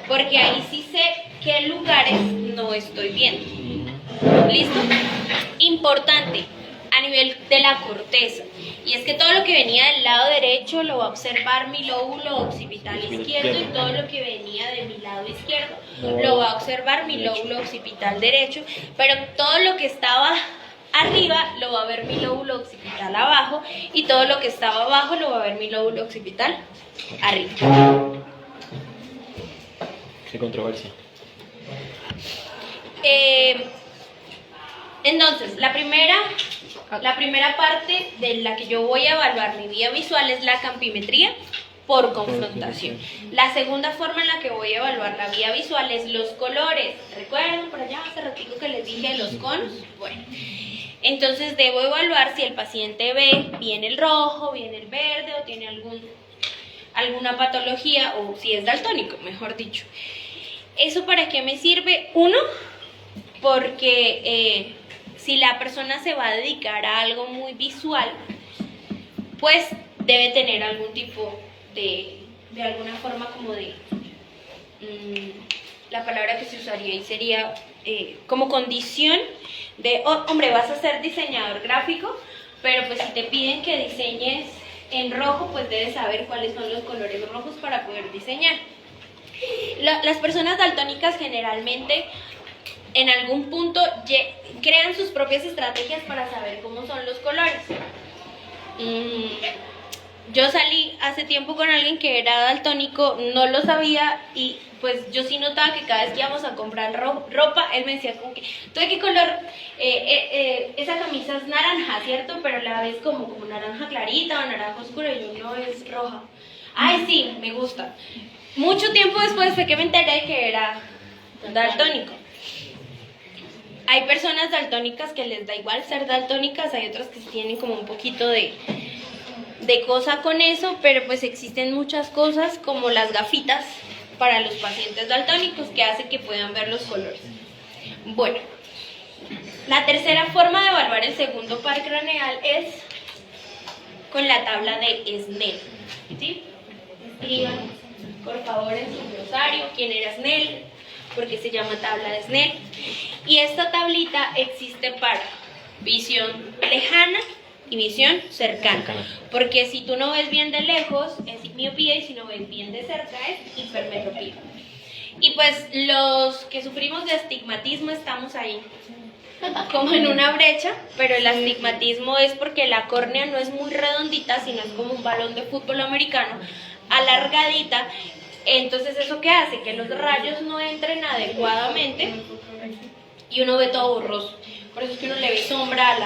porque ahí sí sé qué lugares no estoy viendo. ¿Listo? Importante, a nivel de la corteza, y es que todo lo que venía del lado derecho lo va a observar mi lóbulo occipital izquierdo, y todo lo que venía de mi lado izquierdo lo va a observar mi lóbulo occipital derecho, pero todo lo que estaba arriba lo va a ver mi lóbulo occipital abajo, y todo lo que estaba abajo lo va a ver mi lóbulo occipital arriba. Qué controversia. Entonces, la primera parte de la que yo voy a evaluar mi vía visual es la campimetría por confrontación. La segunda forma en la que voy a evaluar la vía visual es los colores. ¿Recuerdan por allá hace ratito que les dije los conos? Bueno, entonces debo evaluar si el paciente ve bien el rojo, bien el verde, o tiene alguna patología, o si es daltónico, mejor dicho. ¿Eso para qué me sirve? Uno, porque si la persona se va a dedicar a algo muy visual, pues debe tener algún tipo de alguna forma como de, la palabra que se usaría ahí sería como condición de, oh, hombre, vas a ser diseñador gráfico, pero pues si te piden que diseñes en rojo, pues debes saber cuáles son los colores rojos para poder diseñar. Las personas daltónicas generalmente en algún punto crean sus propias estrategias para saber cómo son los colores. Yo salí hace tiempo con alguien que era daltónico, no lo sabía, y pues yo sí notaba que cada vez que íbamos a comprar ropa, él me decía como que, ¿tú de qué color? Esa camisa es naranja, ¿cierto? Pero la ves como naranja clarita o naranja oscura, y yo, no, es roja. Ay, sí, me gusta. Mucho tiempo después fue que me enteré que era daltónico. Hay personas daltónicas que les da igual ser daltónicas, hay otras que tienen como un poquito de cosa con eso, pero pues existen muchas cosas como las gafitas para los pacientes daltónicos que hacen que puedan ver los colores. Bueno, la tercera forma de evaluar el segundo par craneal es con la tabla de Snell, ¿sí? Escriban por favor en su glosario quién era Snell, porque se llama tabla de Snell. Y esta tablita existe para visión lejana y visión cercana, porque si tú no ves bien de lejos es miopía, y si no ves bien de cerca es hipermetropía. Y pues los que sufrimos de astigmatismo estamos ahí como en una brecha, pero el astigmatismo es porque la córnea no es muy redondita, sino es como un balón de fútbol americano, alargadita. Entonces, ¿eso qué hace? Que los rayos no entren adecuadamente y uno ve todo borroso. Por eso es que uno le ve sombra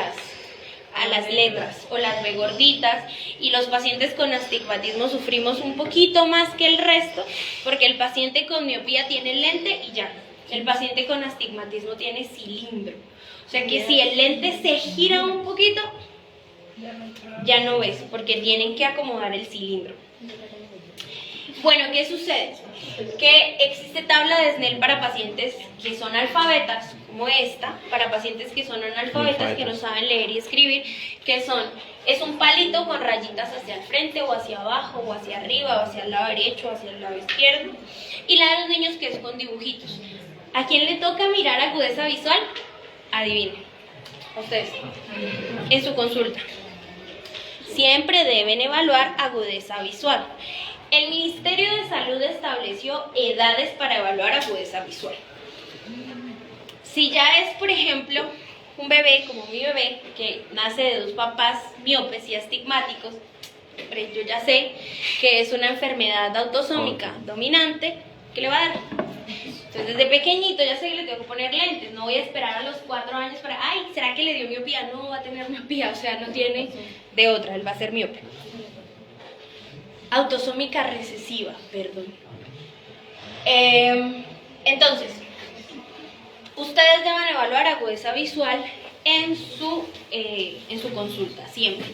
a las letras, o las ve gorditas. Y los pacientes con astigmatismo sufrimos un poquito más que el resto, porque el paciente con miopía tiene lente y ya. El paciente con astigmatismo tiene cilindro. O sea que si el lente se gira un poquito, ya no ves, porque tienen que acomodar el cilindro. Bueno, ¿qué sucede? Que existe tabla de Snell para pacientes que son alfabetas, como esta, para pacientes que son analfabetas, que no saben leer y escribir, es un palito con rayitas hacia el frente, o hacia abajo, o hacia arriba, o hacia el lado derecho, o hacia el lado izquierdo, y la de los niños, que es con dibujitos. ¿A quién le toca mirar agudeza visual? Adivinen, a ustedes, en su consulta. Siempre deben evaluar agudeza visual. El Ministerio de Salud estableció edades para evaluar agudeza visual. Si ya es, por ejemplo, un bebé como mi bebé, que nace de 2 papás miopes y astigmáticos, pero yo ya sé que es una enfermedad autosómica dominante que le va a dar. Entonces, desde pequeñito ya sé que le tengo que poner lentes. No voy a esperar a los 4 años para, ay, ¿será que le dio miopía? No va a tener miopía, o sea, no tiene de otra, él va a ser miope. Autosómica recesiva, perdón. Entonces, ustedes deben evaluar agudeza visual en su consulta, siempre.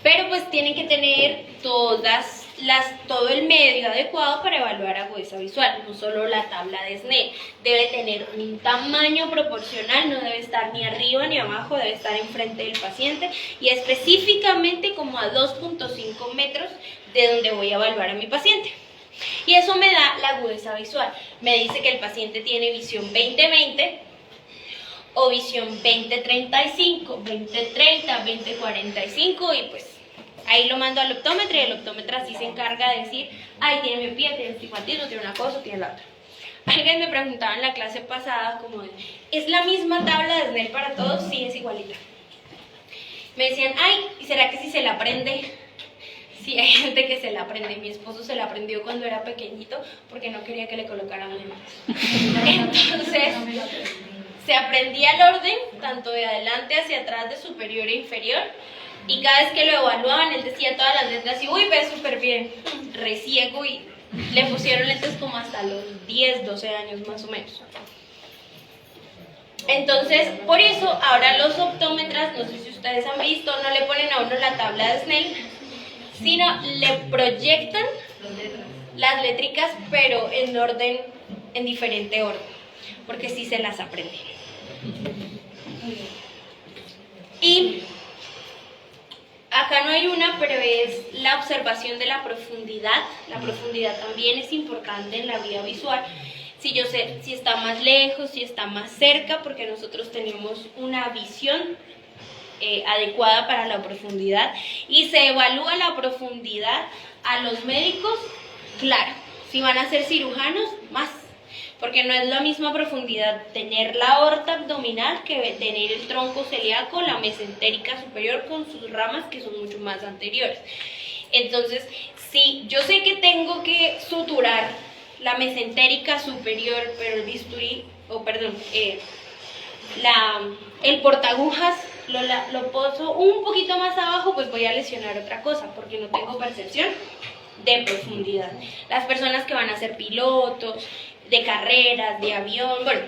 Pero pues tienen que tener todo el medio adecuado para evaluar agudeza visual, no solo la tabla de Snell. Debe tener un tamaño proporcional, no debe estar ni arriba ni abajo, debe estar enfrente del paciente y específicamente como a 2.5 metros de donde voy a evaluar a mi paciente. Y eso me da la agudeza visual. Me dice que el paciente tiene visión 20/20 o visión 20/35, 20/30, 20/45 y pues ahí lo mando al optómetra y el optómetra así se encarga de decir, ay, tiene miopía, tiene astigmatismo, tiene una cosa, tiene la otra. Alguien me preguntaba en la clase pasada como, ¿es la misma tabla de Snell para todos? Sí, es igualita. Me decían, ay, ¿y será que si se la aprende? Sí, hay gente que se la aprende. Mi esposo se la aprendió cuando era pequeñito porque no quería que le colocaran lentes. Entonces, se aprendía el orden, tanto de adelante hacia atrás, de superior e inferior, y cada vez que lo evaluaban, él decía todas las letras y, uy, ve súper bien, re ciego, y le pusieron lentes como hasta los 10, 12 años más o menos. Entonces, por eso, ahora los optómetras, no sé si ustedes han visto, no le ponen a uno la tabla de Snell, sino le proyectan las létricas, pero en orden, en diferente orden, porque sí se las aprenden. Y acá no hay una, pero es la observación de la profundidad. La profundidad también es importante en la vía visual. Si yo sé si está más lejos, si está más cerca, porque nosotros tenemos una visión adecuada para la profundidad y se evalúa la profundidad a los médicos, claro, si van a ser cirujanos, más, porque no es la misma profundidad tener la aorta abdominal que tener el tronco celíaco, la mesentérica superior con sus ramas que son mucho más anteriores. Entonces, si yo sé que tengo que suturar la mesentérica superior, pero el bisturí, el portagujas lo poso un poquito más abajo, pues voy a lesionar otra cosa, porque no tengo percepción de profundidad. Las personas que van a ser pilotos, de carreras, de avión, bueno,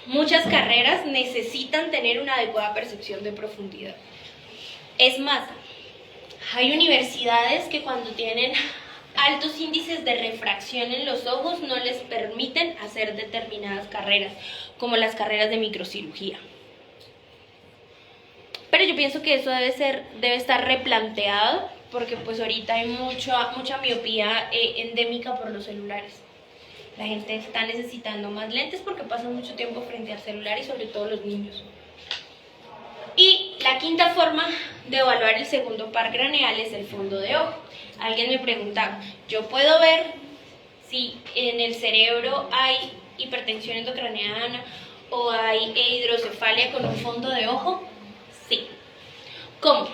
muchas carreras necesitan tener una adecuada percepción de profundidad. Es más, hay universidades que cuando tienen altos índices de refracción en los ojos no les permiten hacer determinadas carreras, como las carreras de microcirugía. Pero yo pienso que eso debe estar replanteado, porque pues ahorita hay mucha miopía endémica por los celulares. La gente está necesitando más lentes porque pasan mucho tiempo frente al celular y sobre todo los niños. Y la quinta forma de evaluar el segundo par craneal es el fondo de ojo. Alguien me preguntaba, ¿yo puedo ver si en el cerebro hay hipertensión endocraniana o hay hidrocefalia con un fondo de ojo? Sí. ¿Cómo?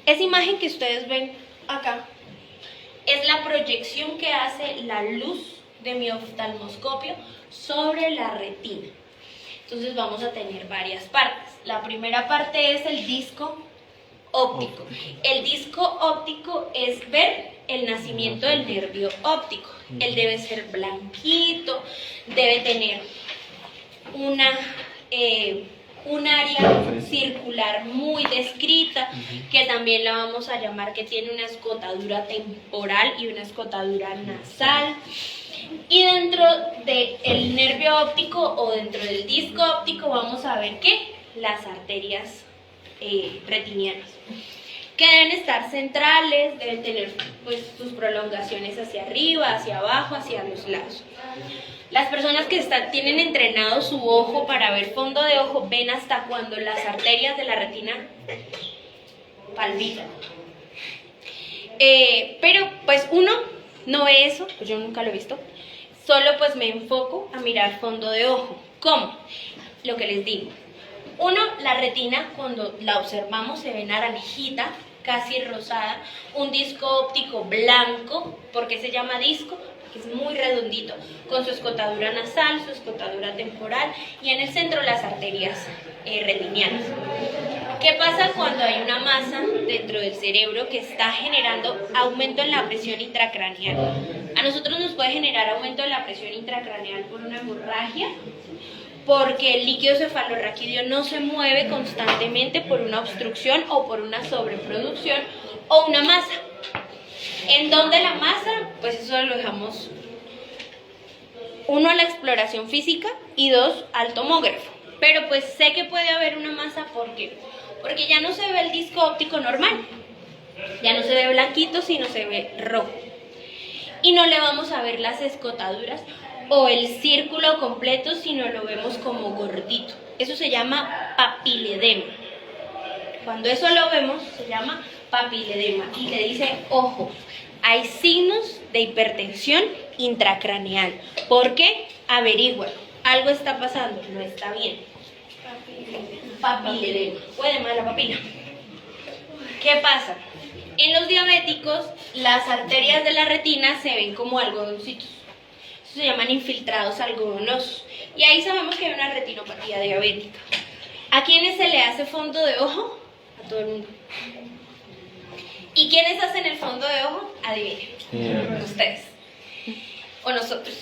Esa imagen que ustedes ven acá es la proyección que hace la luz de mi oftalmoscopio sobre la retina. Entonces vamos a tener varias partes. La primera parte es el disco óptico. El disco óptico es ver el nacimiento del nervio óptico. Él debe ser blanquito, debe tener un área circular muy descrita, que también la vamos a llamar que tiene una escotadura temporal y una escotadura nasal. Y dentro del nervio óptico o dentro del disco óptico vamos a ver que las arterias retinianas, que deben estar centrales, deben tener pues sus prolongaciones hacia arriba, hacia abajo, hacia los lados. Las personas que tienen entrenado su ojo para ver fondo de ojo ven hasta cuando las arterias de la retina palpitan. Pero pues uno no ve eso, pues yo nunca lo he visto. Solo pues me enfoco a mirar fondo de ojo. ¿Cómo? Lo que les digo. Uno, la retina cuando la observamos se ve naranjita, casi rosada. Un disco óptico blanco. ¿Por qué se llama disco? Porque es muy redondito, con su escotadura nasal, su escotadura temporal y en el centro las arterias retinianas. ¿Qué pasa cuando hay una masa dentro del cerebro que está generando aumento en la presión intracraneal? A nosotros nos puede generar aumento de la presión intracraneal por una hemorragia, porque el líquido cefalorraquídeo no se mueve constantemente por una obstrucción o por una sobreproducción o una masa. ¿En dónde la masa? Pues eso lo dejamos, uno, a la exploración física y dos, al tomógrafo. Pero pues sé que puede haber una masa, ¿por qué? Porque ya no se ve el disco óptico normal, ya no se ve blanquito, sino se ve rojo. Y no le vamos a ver las escotaduras o el círculo completo, sino lo vemos como gordito. Eso se llama papiledema. Cuando eso lo vemos, se llama papiledema. Y le dice, ojo, hay signos de hipertensión intracraneal. ¿Por qué? Averígualo. Algo está pasando, no está bien. Papiledema. Puede más la papila. ¿Qué pasa? En los diabéticos, las arterias de la retina se ven como algodoncitos. Se llaman infiltrados algodonosos. Y ahí sabemos que hay una retinopatía diabética. ¿A quiénes se le hace fondo de ojo? A todo el mundo. ¿Y quiénes hacen el fondo de ojo? Adivinen. Ustedes. O nosotros.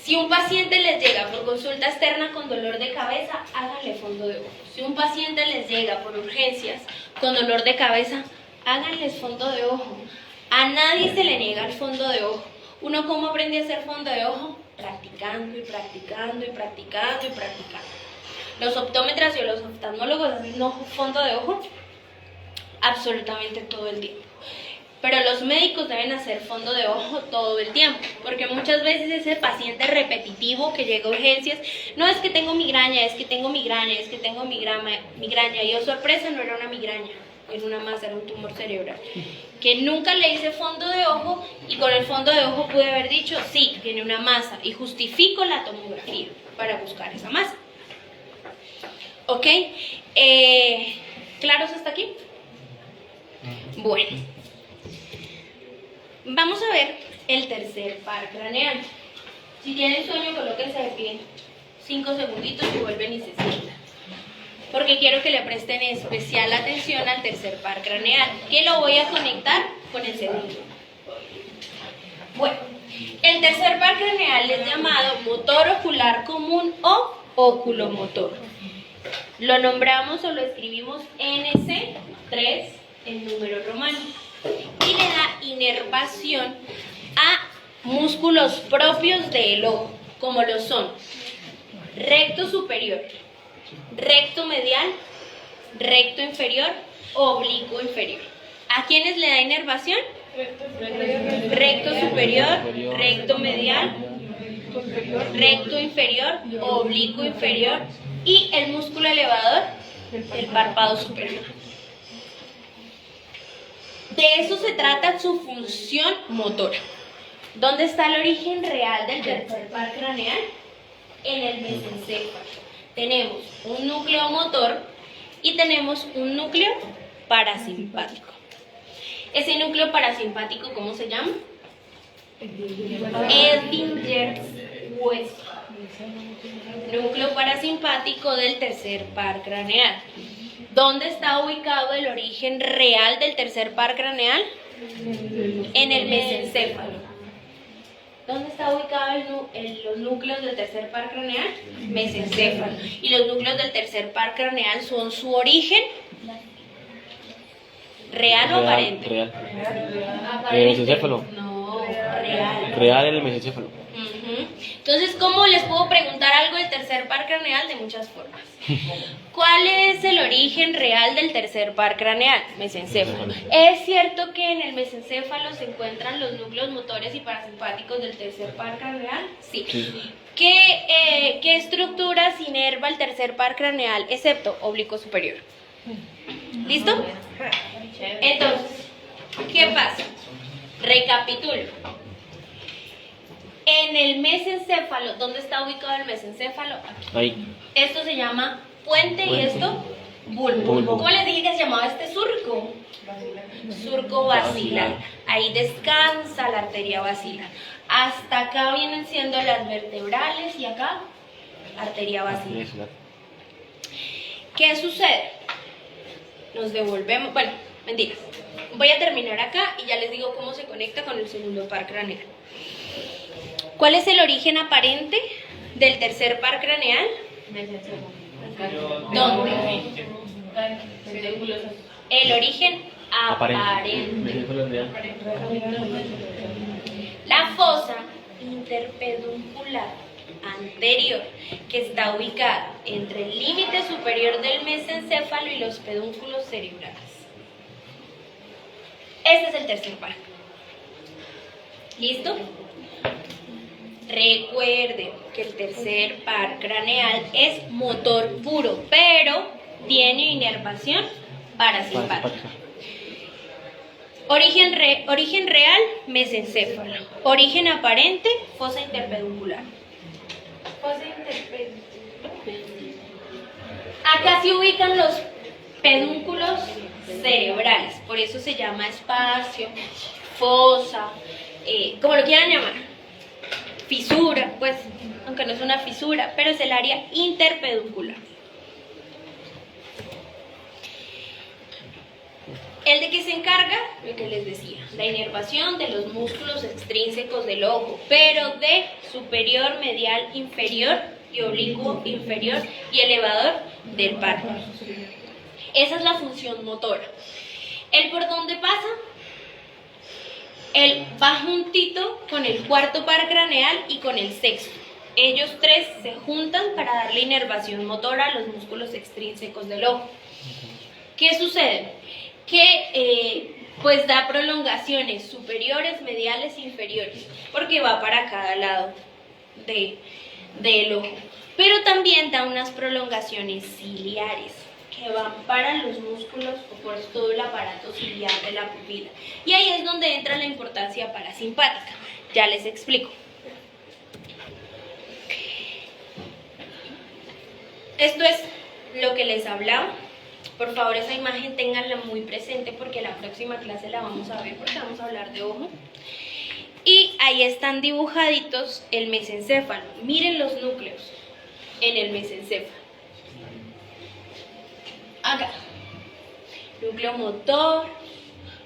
Si un paciente les llega por consulta externa con dolor de cabeza, háganle fondo de ojo. Si un paciente les llega por urgencias con dolor de cabeza, háganles fondo de ojo. A nadie se le niega el fondo de ojo. ¿Uno cómo aprende a hacer fondo de ojo? Practicando y practicando y practicando y practicando. Los optómetras y los oftalmólogos hacen fondo de ojo absolutamente todo el tiempo. Pero los médicos deben hacer fondo de ojo todo el tiempo, porque muchas veces ese paciente repetitivo que llega a urgencias, no es que tengo migraña, es que tengo migraña, es que tengo migraña, y oh sorpresa, no era una migraña, era una masa, era un tumor cerebral, que nunca le hice fondo de ojo, y con el fondo de ojo pude haber dicho, sí, tiene una masa, y justifico la tomografía para buscar esa masa. ¿Ok? ¿Claros hasta aquí? Bueno. Vamos a ver el tercer par craneal. Si tienen sueño, colóquense de pie 5 segunditos y vuelven y se sientan. Porque quiero que le presten especial atención al tercer par craneal, que lo voy a conectar con el segundo. Bueno, el tercer par craneal es llamado motor ocular común o oculomotor. Lo nombramos o lo escribimos NC3 en número romano. Y le da inervación a músculos propios del ojo, como lo son recto superior, recto medial, recto inferior, oblicuo inferior. ¿A quiénes le da inervación? Recto superior, recto medial, recto inferior, oblicuo inferior y el músculo elevador, el párpado superior. De eso se trata su función motora. ¿Dónde está el origen real del tercer par craneal? En el mesencéfalo. Tenemos un núcleo motor y tenemos un núcleo parasimpático. Ese núcleo parasimpático, ¿cómo se llama? Eddinger's hueso. Núcleo parasimpático del tercer par craneal. ¿Dónde está ubicado el origen real del tercer par craneal? En el mesencéfalo. ¿Dónde está ubicado los núcleos del tercer par craneal? Mesencéfalo. ¿Y los núcleos del tercer par craneal son su origen? ¿Real o aparente? Real. ¿Aparente? Mesencéfalo. No, real. Real en el mesencéfalo. Entonces, ¿cómo les puedo preguntar algo del tercer par craneal? De muchas formas. ¿Cuál es el origen real del tercer par craneal? Mesencéfalo. ¿Es cierto que en el mesencéfalo se encuentran los núcleos motores y parasimpáticos del tercer par craneal? Sí. ¿Qué estructuras inerva el tercer par craneal, excepto oblicuo superior? ¿Listo? Entonces, ¿qué pasa? Recapitulo. En el mesencéfalo, ¿dónde está ubicado el mesencéfalo? Aquí. Ahí. Esto se llama puente y esto bulbo. ¿Cómo les dije que se llamaba este surco? Surco basilar. Ahí descansa la arteria basilar. Hasta acá vienen siendo las vertebrales y acá arteria basilar. ¿Qué sucede? Nos devolvemos, bueno, mentiras. Voy a terminar acá y ya les digo cómo se conecta con el segundo par craneal. ¿Cuál es el origen aparente del tercer par craneal? ¿Dónde? El origen aparente. La fosa interpeduncular anterior, que está ubicada entre el límite superior del mesencéfalo y los pedúnculos cerebrales. Este es el tercer par. ¿Listo? Recuerden que el tercer par craneal es motor puro, pero tiene inervación parasimpática. Origen real, mesencéfalo. Origen aparente, fosa interpeduncular. Acá se ubican los pedúnculos cerebrales, por eso se llama espacio, fosa, como lo quieran llamar. Fisura, pues, aunque no es una fisura, pero es el área interpeduncular. ¿El de qué se encarga? Lo que les decía, la inervación de los músculos extrínsecos del ojo, pero de superior, medial, inferior y oblicuo inferior y elevador del párpado. Esa es la función motora. ¿El por dónde pasa? Él va juntito con el cuarto par craneal y con el sexto. Ellos tres se juntan para darle inervación motora a los músculos extrínsecos del ojo. ¿Qué sucede? Que pues da prolongaciones superiores, mediales e inferiores, porque va para cada lado del ojo. Pero también da unas prolongaciones ciliares, que van para los músculos o por todo el aparato ciliar de la pupila. Y ahí es donde entra la importancia parasimpática. Ya les explico. Esto es lo que les hablaba. Por favor, esa imagen ténganla muy presente porque la próxima clase la vamos a ver porque vamos a hablar de ojo. Y ahí están dibujaditos el mesencéfalo. Miren los núcleos en el mesencéfalo. Acá, núcleo motor,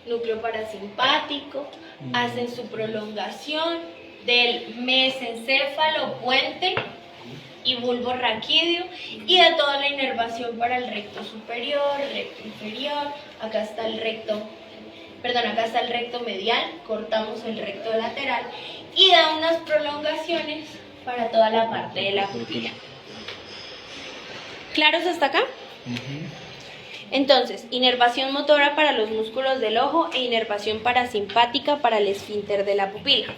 núcleo parasimpático, hacen su prolongación del mesencéfalo, puente y bulbo raquídeo y de toda la inervación para el recto superior, recto inferior. Acá está el recto, acá está el recto medial, cortamos el recto lateral y da unas prolongaciones para toda la parte de la pupila. ¿Claros hasta acá? Entonces, inervación motora para los músculos del ojo e inervación parasimpática para el esfínter de la pupila.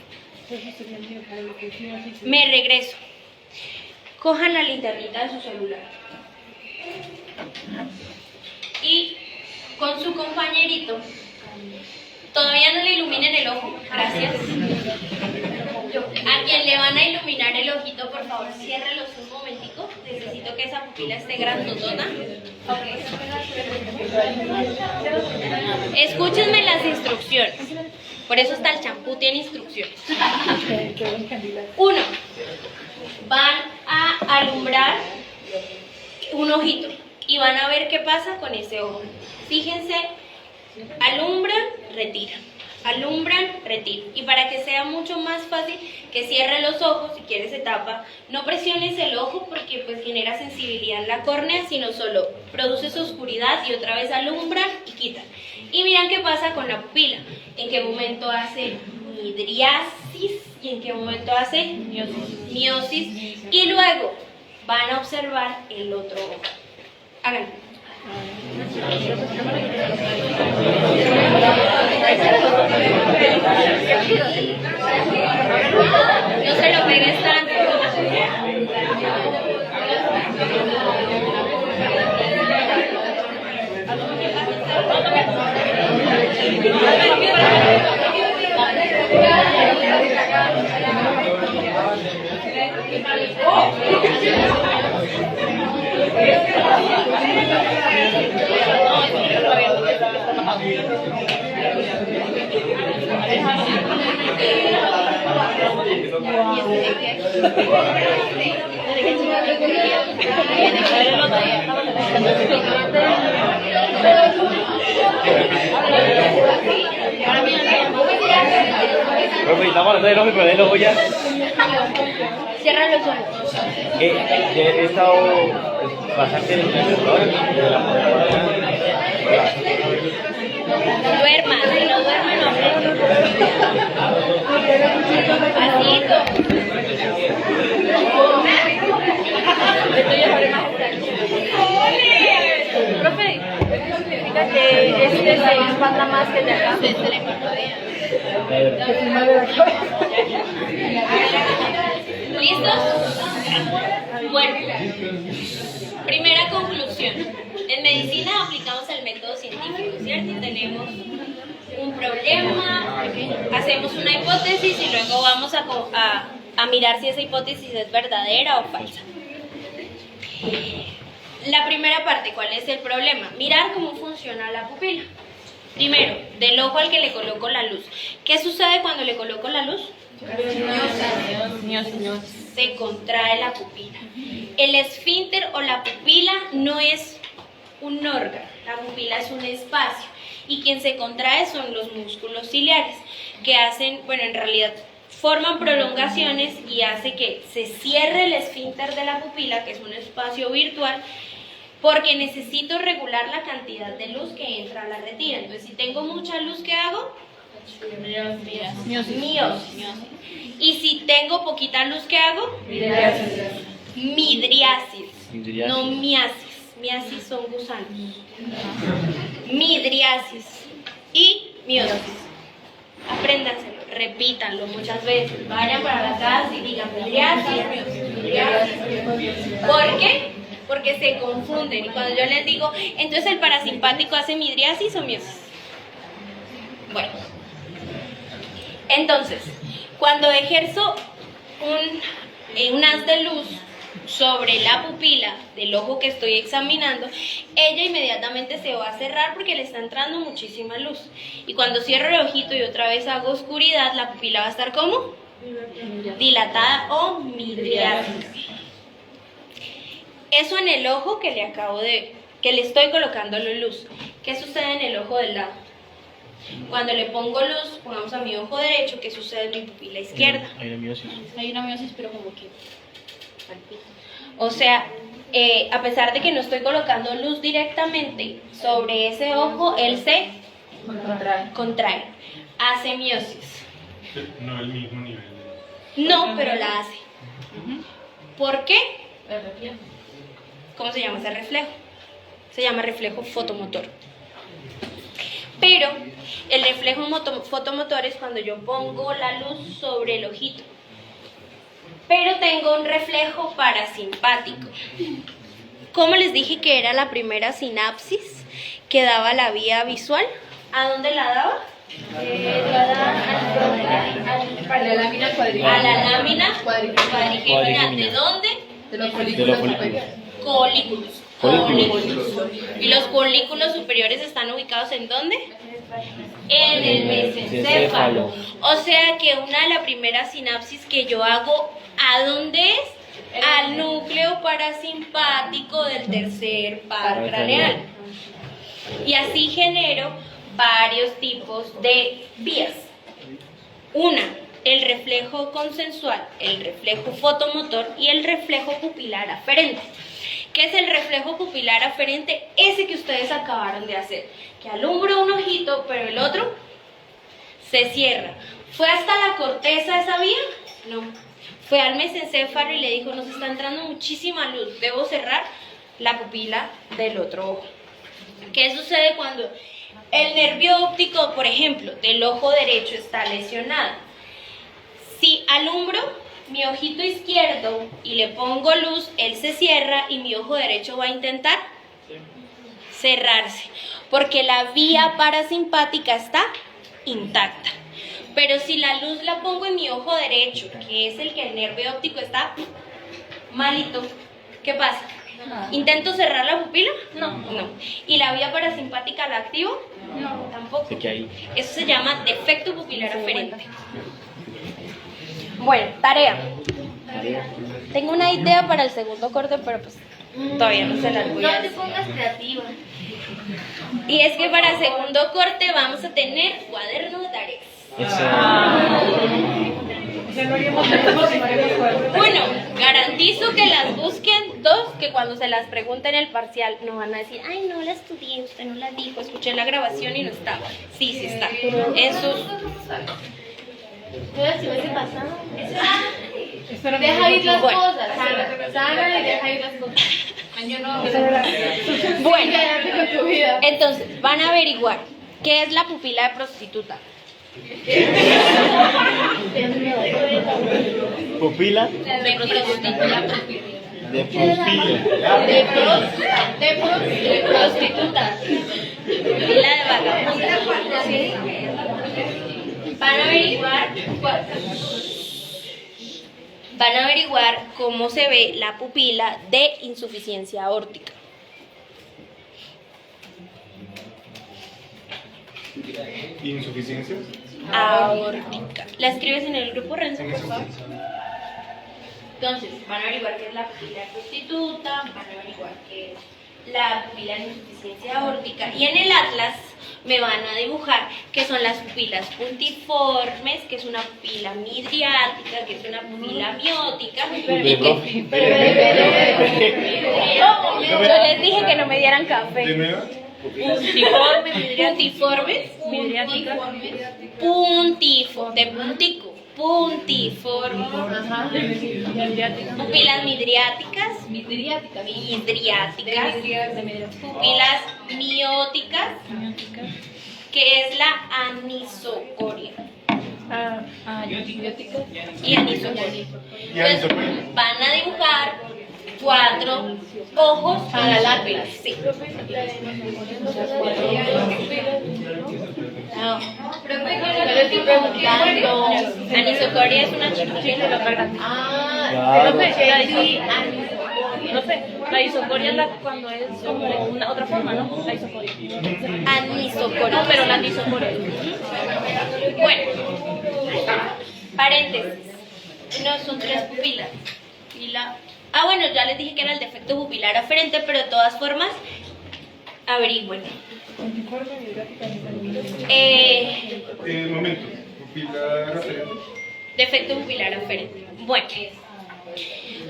Me regreso. Cojan la linternita de su celular y con su compañerito, todavía no le iluminen el ojo, gracias. A quien le van a iluminar el ojito, por favor, ciérrelos un momentico. Necesito que esa pupila esté grandotona. Okay. Escúchenme las instrucciones. Por eso está el champú, tiene instrucciones. 1. Van a alumbrar un ojito y van a ver qué pasa con ese ojo. Fíjense, alumbran, retiran. Alumbran, retiran. Y para que sea mucho más fácil que cierre los ojos, si quieres se tapa, no presiones el ojo porque pues genera sensibilidad en la córnea, sino solo produces oscuridad y otra vez alumbran y quitan. Y miran qué pasa con la pupila, en qué momento hace midriasis y en qué momento hace miosis. Y luego van a observar el otro ojo. Háganlo. No se lo pegues tanto. Profe, estamos hablando del ojo, pero del ojo ya. Cierra los ojos. He estado bastante en el Duerma, si no duerma no. Pasito. Profe, significa que este se expanda más que el de acá. ¿Listos? Bueno, primera conclusión. En medicina aplicamos el método científico, ¿cierto? Tenemos un problema, hacemos una hipótesis y luego vamos a mirar si esa hipótesis es verdadera o falsa. La primera parte, ¿cuál es el problema? Mirar cómo funciona la pupila. Primero, del ojo al que le coloco la luz. ¿Qué sucede cuando le coloco la luz? Se contrae la pupila. El esfínter o la pupila no es un órgano, la pupila es un espacio y quien se contrae son los músculos ciliares que hacen, bueno, en realidad forman prolongaciones y hace que se cierre el esfínter de la pupila, que es un espacio virtual, porque necesito regular la cantidad de luz que entra a la retina. Entonces, si tengo mucha luz, ¿qué hago? Miosis. Y si tengo poquita luz, ¿qué hago? Midriasis. No miasis. Miasis son gusanos. Midriasis y miosis. Apréndanselo, repítanlo muchas veces. Vayan para la casa y digan midriasis, miosis. ¿Por qué? Porque se confunden. Y cuando yo les digo, entonces el parasimpático hace midriasis o miosis. Bueno. Entonces, cuando ejerzo un haz de luz sobre la pupila del ojo que estoy examinando, ella inmediatamente se va a cerrar porque le está entrando muchísima luz. Y cuando cierro el ojito y otra vez hago oscuridad, la pupila va a estar ¿cómo? Dilatada o midriasis. Eso en el ojo que le estoy colocando la luz. ¿Qué sucede en el ojo del lado? Cuando le pongo luz, pongamos a mi ojo derecho, ¿qué sucede en mi pupila izquierda? Hay una miosis. Hay una miosis, pero como que palpita. O sea, a pesar de que no estoy colocando luz directamente sobre ese ojo, él se contrae. Hace miosis. No el mismo nivel. No, pero la hace. ¿Por qué? ¿Cómo se llama ese reflejo? Se llama reflejo fotomotor. Pero el reflejo fotomotor es cuando yo pongo la luz sobre el ojito. Pero tengo un reflejo parasimpático. ¿Cómo les dije que era la primera sinapsis que daba la vía visual? ¿A dónde la daba? A la lámina A la lámina cuadrigeminal. ¿De dónde? de los Colículos. ¿Y los colículos superiores están ubicados en dónde? En el mesencéfalo. O sea que una de las primeras sinapsis que yo hago, ¿a dónde es? Al núcleo parasimpático del tercer par craneal. Y así genero varios tipos de vías. Una, el reflejo consensual, el reflejo fotomotor y el reflejo pupilar aferente. ¿Qué es el reflejo pupilar aferente? Ese que ustedes acabaron de hacer, que alumbro un ojito, pero el otro se cierra. ¿Fue hasta la corteza esa vía? No. Fue al mesencéfalo y le dijo, nos está entrando muchísima luz, debo cerrar la pupila del otro ojo. ¿Qué sucede cuando el nervio óptico, por ejemplo, del ojo derecho está lesionado? Si alumbro mi ojito izquierdo y le pongo luz, él se cierra y mi ojo derecho va a intentar cerrarse, porque la vía parasimpática está intacta. Pero si la luz la pongo en mi ojo derecho, que es el que el nervio óptico está malito, ¿qué pasa? ¿Intento cerrar la pupila? No. ¿Y la vía parasimpática la activo? No, tampoco. Eso se llama defecto pupilar aferente. Bueno, tarea. Tengo una idea para el segundo corte, pero pues todavía no se la voy a decir. pongas creativa. Y es que para segundo corte vamos a tener cuaderno de tareas. Uno, garantizo que las busquen. Dos, que cuando se las pregunten en el parcial no van a decir, ay, no la estudié, usted no la dijo, escuché la grabación y no estaba. Sí, sí está. Esos. Si hubiese pasado. Deja ir las Bueno. cosas. Sana y deja ir las cosas. Bueno, entonces van a averiguar qué es la pupila de prostituta. Pupila De prostituta. de pupila. De prostituta. Pupila de vagabunda. Van a averiguar cómo se ve la pupila de insuficiencia aórtica. ¿Insuficiencias? Aórtica. ¿La escribes en el grupo, Renzo, En por eso favor? sí. Entonces, van a averiguar qué es la pupila de prostituta, van a averiguar qué es la pupila de insuficiencia aórtica, y en el atlas me van a dibujar qué son las pupilas puntiformes, que es una pupila midriática, que es una pupila miótica. Yo les dije que no me dieran ¿De café. nuevo? Puntiformes, puntifo, de puntico, puntiforme. Pupilas midriáticas, pupilas mióticas, que es la anisocoria. Y anisocoria. ¿Y anisocoria? Van a dibujar 4 ojos para la lápiz. Sí. No. Pero estoy preguntando. Anisocoria es una chica. La isocoria es cuando es como una otra forma, ¿no? La isocoria. Anisocoria. No, pero la anisocoria. Bueno, paréntesis. No, son 3 pupilas. Bueno, ya les dije que era el defecto pupilar aferente, pero de todas formas, averigüen. Momento. Pupila referente. Defecto pupilar aferente. Bueno,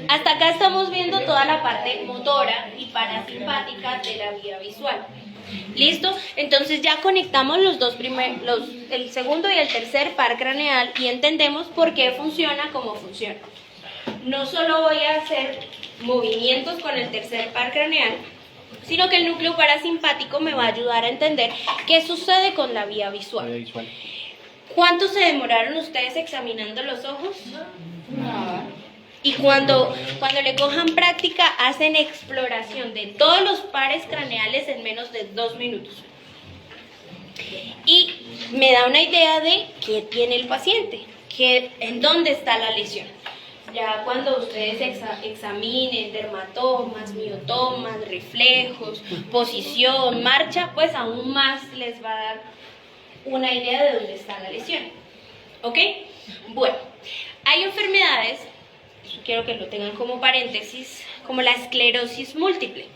hasta acá estamos viendo toda la parte motora y parasimpática de la vía visual. ¿Listo? Entonces ya conectamos el segundo y el tercer par craneal y entendemos por qué funciona como funciona. No solo voy a hacer movimientos con el tercer par craneal, sino que el núcleo parasimpático me va a ayudar a entender qué sucede con la vía visual. ¿Cuánto se demoraron ustedes examinando los ojos? Y cuando le cojan práctica, hacen exploración de todos los pares craneales en menos de 2 minutos. Y me da una idea de qué tiene el paciente, en dónde está la lesión. Ya cuando ustedes examinen dermatomas, miotomas, reflejos, posición, marcha, pues aún más les va a dar una idea de dónde está la lesión. ¿Ok? Bueno, hay enfermedades, quiero que lo tengan como paréntesis, como la esclerosis múltiple,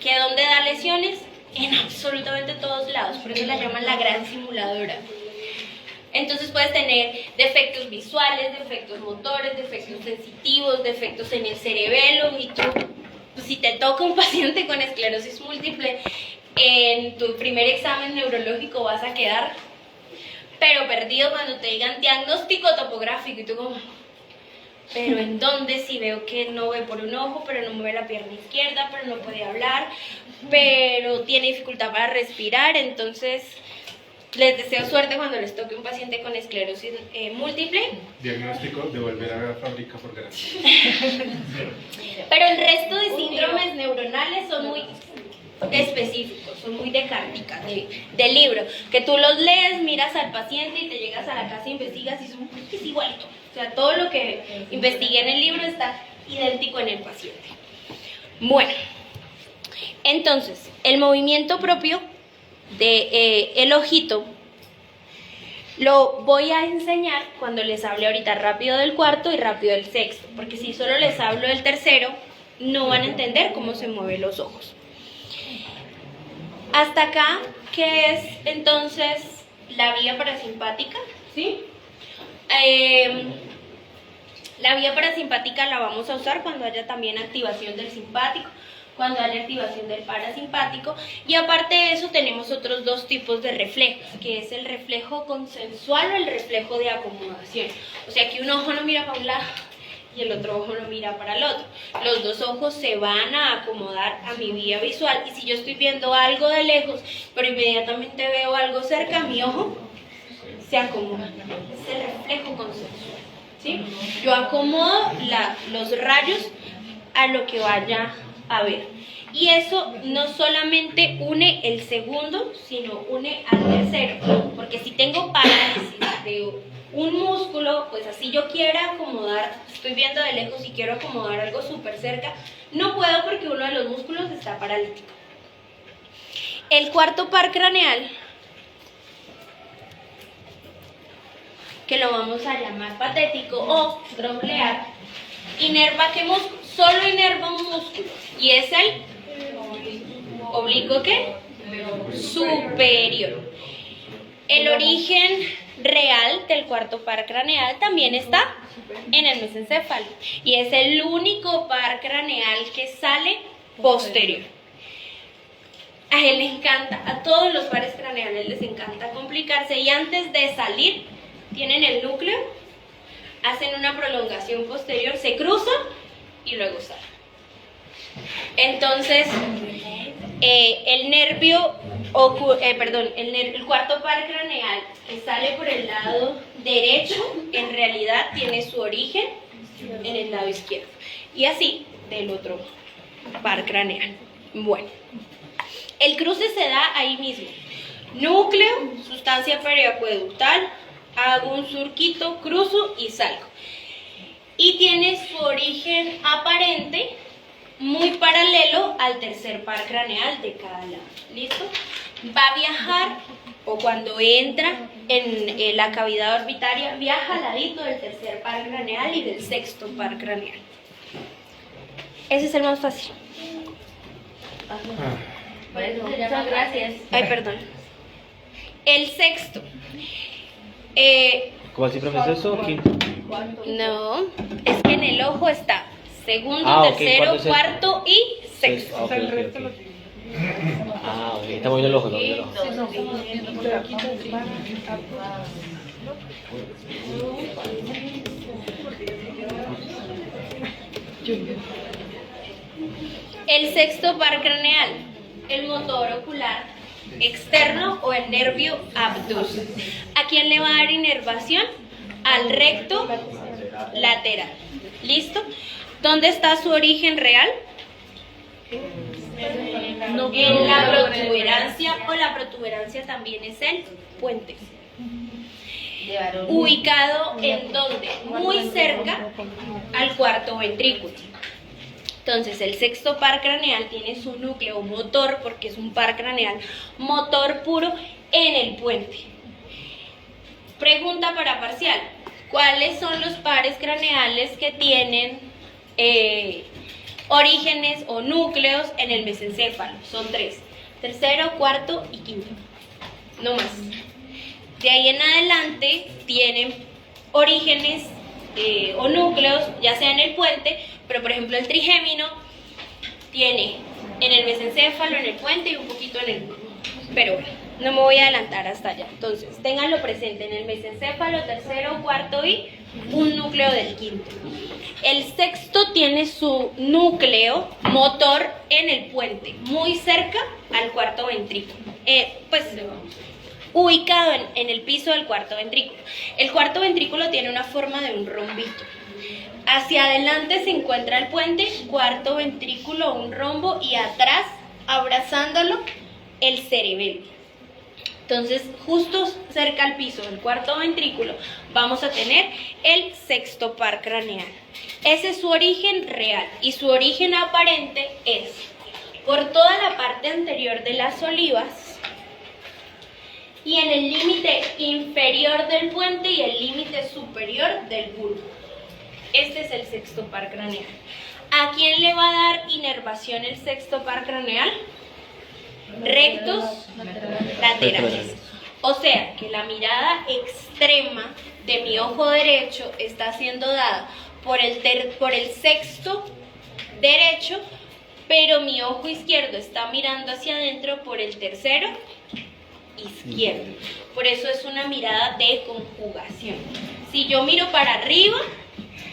que ¿dónde da lesiones? En absolutamente todos lados, por eso la llaman la gran simuladora. Entonces puedes tener defectos visuales, defectos motores, defectos sensitivos, defectos en el cerebelo, y tú, pues, si te toca un paciente con esclerosis múltiple, en tu primer examen neurológico vas a quedar pero perdido cuando te digan diagnóstico topográfico y tú como, pero ¿en dónde? Si veo que no ve por un ojo, pero no mueve la pierna izquierda, pero no puede hablar, pero tiene dificultad para respirar. Entonces les deseo suerte cuando les toque un paciente con esclerosis múltiple. Diagnóstico de volver a la fábrica por gracia. Pero el resto de síndromes neuronales son muy específicos, son muy de cárnica, de libro, que tú los lees, miras al paciente y te llegas a la casa e investigas y es igualito. O sea, todo lo que investigué en el libro está idéntico en el paciente. Bueno, entonces, el movimiento propio de el ojito Lo voy a enseñar cuando les hable ahorita rápido del cuarto y rápido del sexto, porque si solo les hablo del tercero, no van a entender cómo se mueven los ojos. Hasta acá, ¿qué es entonces la vía parasimpática? ¿Sí? La vía parasimpática la vamos a usar cuando haya también activación del simpático, cuando haya activación del parasimpático, y aparte de eso tenemos otros dos tipos de reflejos, que es el reflejo consensual o el reflejo de acomodación. O sea que un ojo no mira para un lado y el otro ojo no mira para el otro. Los dos ojos se van a acomodar a mi vía visual, y si yo estoy viendo algo de lejos, pero inmediatamente veo algo cerca, mi ojo se acomoda. Es el reflejo consensual, ¿sí? Yo acomodo los rayos a lo que vaya a ver. Y eso no solamente une el segundo, sino une al tercero. Porque si tengo parálisis de un músculo, pues así yo quiera acomodar, estoy viendo de lejos y quiero acomodar algo súper cerca, no puedo porque uno de los músculos está paralítico. El cuarto par craneal, que lo vamos a llamar patético o tronclear, inerva ¿qué músculo? Solo inerva un músculo, y es el oblicuo ¿qué? Superior. El origen real del cuarto par craneal también está en el mesencéfalo, y es el único par craneal que sale posterior. A él le encanta, a todos los pares craneales les encanta complicarse, y antes de salir tienen el núcleo, hacen una prolongación posterior, se cruzan y luego salen. Entonces, el nervio, el cuarto par craneal que sale por el lado derecho, en realidad tiene su origen en el lado izquierdo. Y así del otro par craneal. Bueno, el cruce se da ahí mismo. Núcleo, sustancia periacueductal, hago un surquito, cruzo y salgo. Y tiene su origen aparente muy paralelo al tercer par craneal de cada lado. ¿Listo? Va a viajar, o cuando entra en la cavidad orbitaria, viaja al ladito del tercer par craneal y del sexto par craneal. Ese es el más fácil. Bueno, muchas gracias. Ay, perdón. El sexto. ¿Cómo así, profesor? ¿Eso o quinto? No, es que en el ojo está segundo, Ok, tercero, cuarto cuarto y sexto. Ok, ok. Ah, ok. Está moviendo el ojo, está moviendo el ojo. El sexto par craneal, el motor ocular externo o el nervio abductor. ¿A quién le va a dar inervación? Al recto lateral. ¿Listo? ¿Dónde está su origen real? En la protuberancia, o la protuberancia también es el puente. Ubicado en donde? Muy cerca al cuarto ventrículo. Entonces, el sexto par craneal tiene su núcleo motor, porque es un par craneal motor puro, en el puente. Pregunta para parcial: ¿cuáles son los pares craneales que tienen orígenes o núcleos en el mesencéfalo? Son 3: tercero, cuarto y quinto. No más. De ahí en adelante tienen orígenes o núcleos, ya sea en el puente, pero por ejemplo el trigémino tiene en el mesencéfalo, en el puente y un poquito en el... Pero bueno, no me voy a adelantar hasta allá. Entonces, ténganlo presente: en el mesencéfalo, tercero, cuarto y un núcleo del quinto. El sexto tiene su núcleo motor en el puente, muy cerca al cuarto ventrículo. Ubicado en el piso del cuarto ventrículo. El cuarto ventrículo tiene una forma de un rombito. Hacia adelante se encuentra el puente, cuarto ventrículo, un rombo, y atrás, abrazándolo, el cerebelo. Entonces, justo cerca al piso del cuarto ventrículo, vamos a tener el sexto par craneal. Ese es su origen real, y su origen aparente es por toda la parte anterior de las olivas, y en el límite inferior del puente y el límite superior del bulbo. Este es el sexto par craneal. ¿A quién le va a dar inervación el sexto par craneal? Rectos laterales. O sea que la mirada extrema de mi ojo derecho está siendo dada por el sexto derecho, pero mi ojo izquierdo está mirando hacia adentro por el tercero izquierdo. Por eso es una mirada de conjugación. Si yo miro para arriba,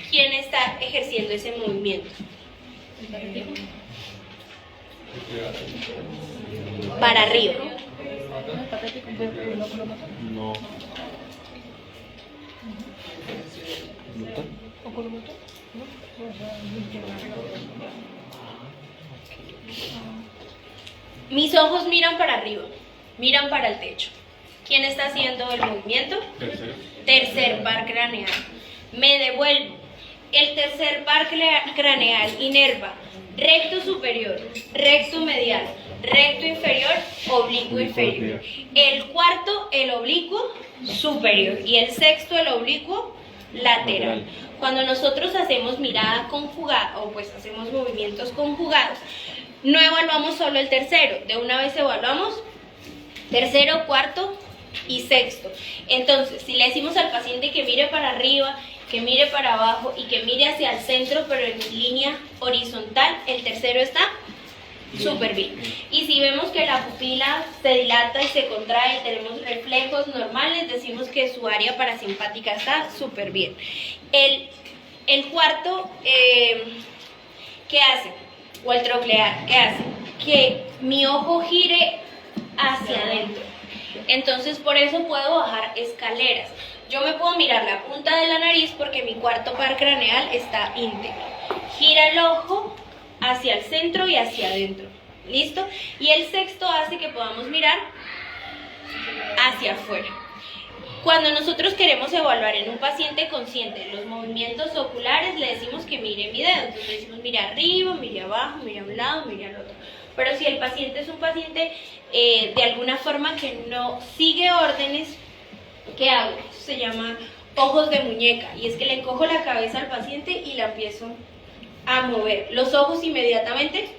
¿quién está ejerciendo ese movimiento? Para arriba. No. Mis ojos miran para arriba, miran para el techo. ¿Quién está haciendo el movimiento? Tercer par craneal. Me devuelvo. El tercer par craneal inerva recto superior, recto medial, recto inferior, oblicuo inferior. El cuarto, el oblicuo superior. Y el sexto, el oblicuo lateral. Cuando nosotros hacemos mirada conjugada o pues hacemos movimientos conjugados, no evaluamos solo el tercero, de una vez evaluamos tercero, cuarto y sexto. Entonces, si le decimos al paciente que mire para arriba, que mire para abajo y que mire hacia el centro, pero en línea horizontal, el tercero está súper bien. Y si vemos que la pupila se dilata y se contrae y tenemos reflejos normales, decimos que su área parasimpática está súper bien. El cuarto, ¿qué hace? O el troclear, ¿qué hace? Que mi ojo gire hacia adentro. Entonces por eso puedo bajar escaleras. Yo me puedo mirar la punta de la nariz porque mi cuarto par craneal está íntegro. Gira el ojo hacia el centro y hacia adentro. ¿Listo? Y el sexto hace que podamos mirar hacia afuera. Cuando nosotros queremos evaluar en un paciente consciente los movimientos oculares, le decimos que mire mi dedo. Entonces le decimos mire arriba, mire abajo, mire a un lado, mire al otro. Pero si el paciente es un paciente de alguna forma que no sigue órdenes, ¿qué hago? Eso se llama ojos de muñeca. Y es que le encojo la cabeza al paciente y la empiezo a mover. Los ojos inmediatamente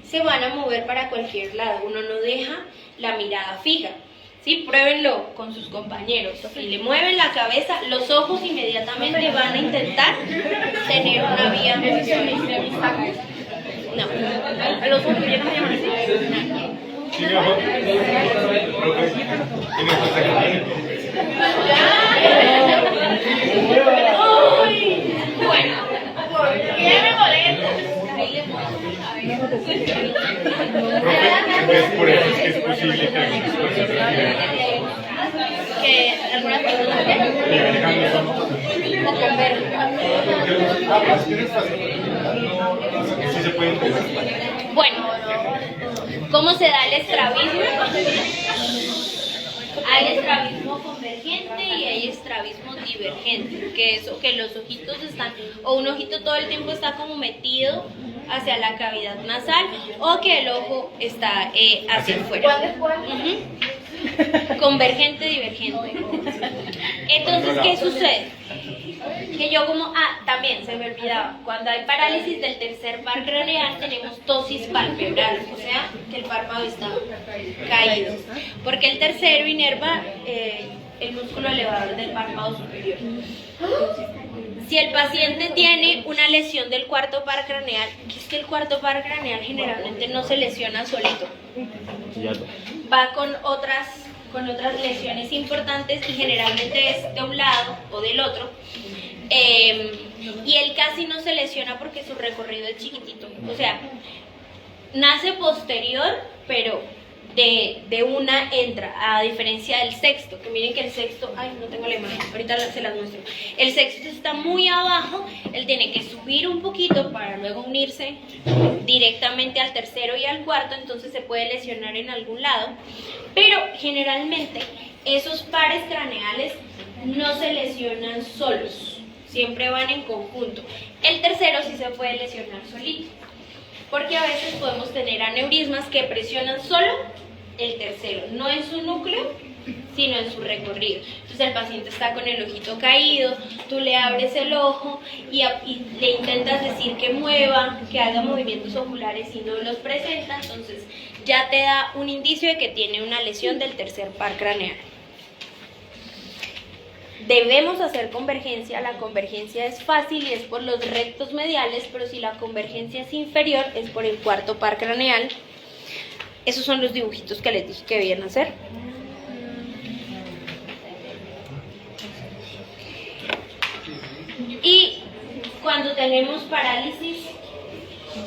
se van a mover para cualquier lado. Uno no deja la mirada fija. ¿Sí? Pruébenlo con sus compañeros. Si le mueven la cabeza, los ojos inmediatamente van a intentar tener una vía. No. Los ojos ya no se llaman así. Bueno, ¿por qué me molesta? Es por eso es que es posible Que algunas personas o con ver. sí se puede entender. Bueno, ¿cómo se da el estrabismo? Hay estrabismo convergente y hay estrabismo divergente, que es que los ojitos están, o un ojito todo el tiempo está como metido hacia la cavidad nasal, o que el ojo está hacia afuera. Convergente, divergente. Entonces, ¿qué sucede? Que yo también se me olvidaba, cuando hay parálisis del tercer par craneal tenemos ptosis palpebral, o sea, que el párpado está caído, porque el tercero inerva el músculo elevador del párpado superior. Si el paciente tiene una lesión del cuarto par craneal, que es que el cuarto par craneal generalmente no se lesiona solito, va con otras lesiones importantes y generalmente es de un lado o del otro. Y él casi no se lesiona porque su recorrido es chiquitito, o sea, nace posterior, pero de una entra, a diferencia del sexto, que miren que el sexto, no tengo la imagen, ahorita se las muestro. El sexto está muy abajo, él tiene que subir un poquito para luego unirse directamente al tercero y al cuarto, entonces se puede lesionar en algún lado, pero generalmente esos pares craneales no se lesionan solos, siempre van en conjunto. El tercero sí se puede lesionar solito, porque a veces podemos tener aneurismas que presionan solo el tercero, no en su núcleo, sino en su recorrido. Entonces el paciente está con el ojito caído, tú le abres el ojo y le intentas decir que mueva, que haga movimientos oculares y no los presenta, entonces ya te da un indicio de que tiene una lesión del tercer par craneal. Debemos hacer convergencia, la convergencia es fácil y es por los rectos mediales, pero si la convergencia es inferior es por el cuarto par craneal. Esos son los dibujitos que les dije que debían hacer. Y cuando tenemos parálisis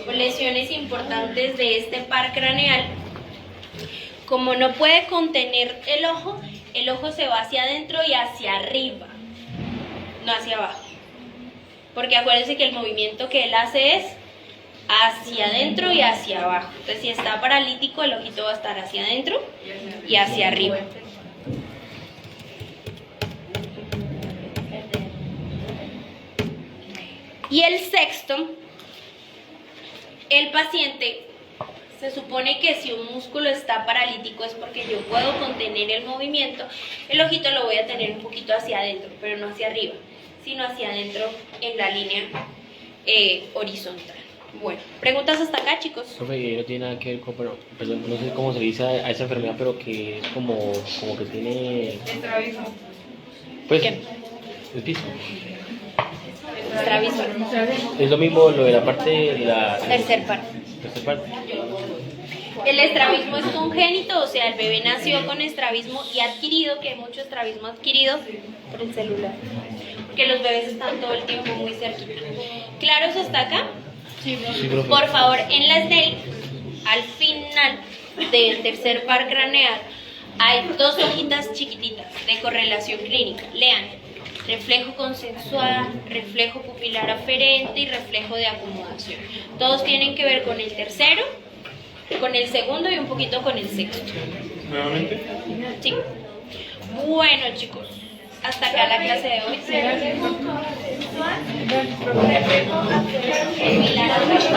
o lesiones importantes de este par craneal, como no puede contener el ojo se va hacia adentro y hacia arriba, no hacia abajo. Porque acuérdense que el movimiento que él hace es hacia adentro y hacia abajo. Entonces, si está paralítico, el ojito va a estar hacia adentro y hacia arriba. Y el sexto, el paciente, se supone que si un músculo está paralítico es porque yo puedo contener el movimiento, el ojito lo voy a tener un poquito hacia adentro, pero no hacia arriba, sino hacia adentro en la línea horizontal. Bueno, preguntas hasta acá, chicos. Profe, no tiene nada que ver con, bueno, perdón, no sé cómo se le dice a esa enfermedad, pero que es como que tiene... Estrabismo. Pues, ¿Qué? el piso. Estrabismo. Es lo mismo lo de la parte de la... Tercer par. Tercer parte. El estrabismo es congénito, o sea, el bebé nació con estrabismo y adquirido, que hay mucho estrabismo adquirido por el celular. Porque los bebés están todo el tiempo muy cerquita. ¿Claros hasta acá? Sí, profe. Por favor, en la SNEI, al final del tercer par craneal, hay dos hojitas chiquititas de correlación clínica. Lean: reflejo consensual, reflejo pupilar aferente y reflejo de acomodación. Todos tienen que ver con el tercero, con el segundo y un poquito con el sexto. ¿Nuevamente? Sí. Bueno, chicos, hasta acá la clase de hoy. Pupilar aferente.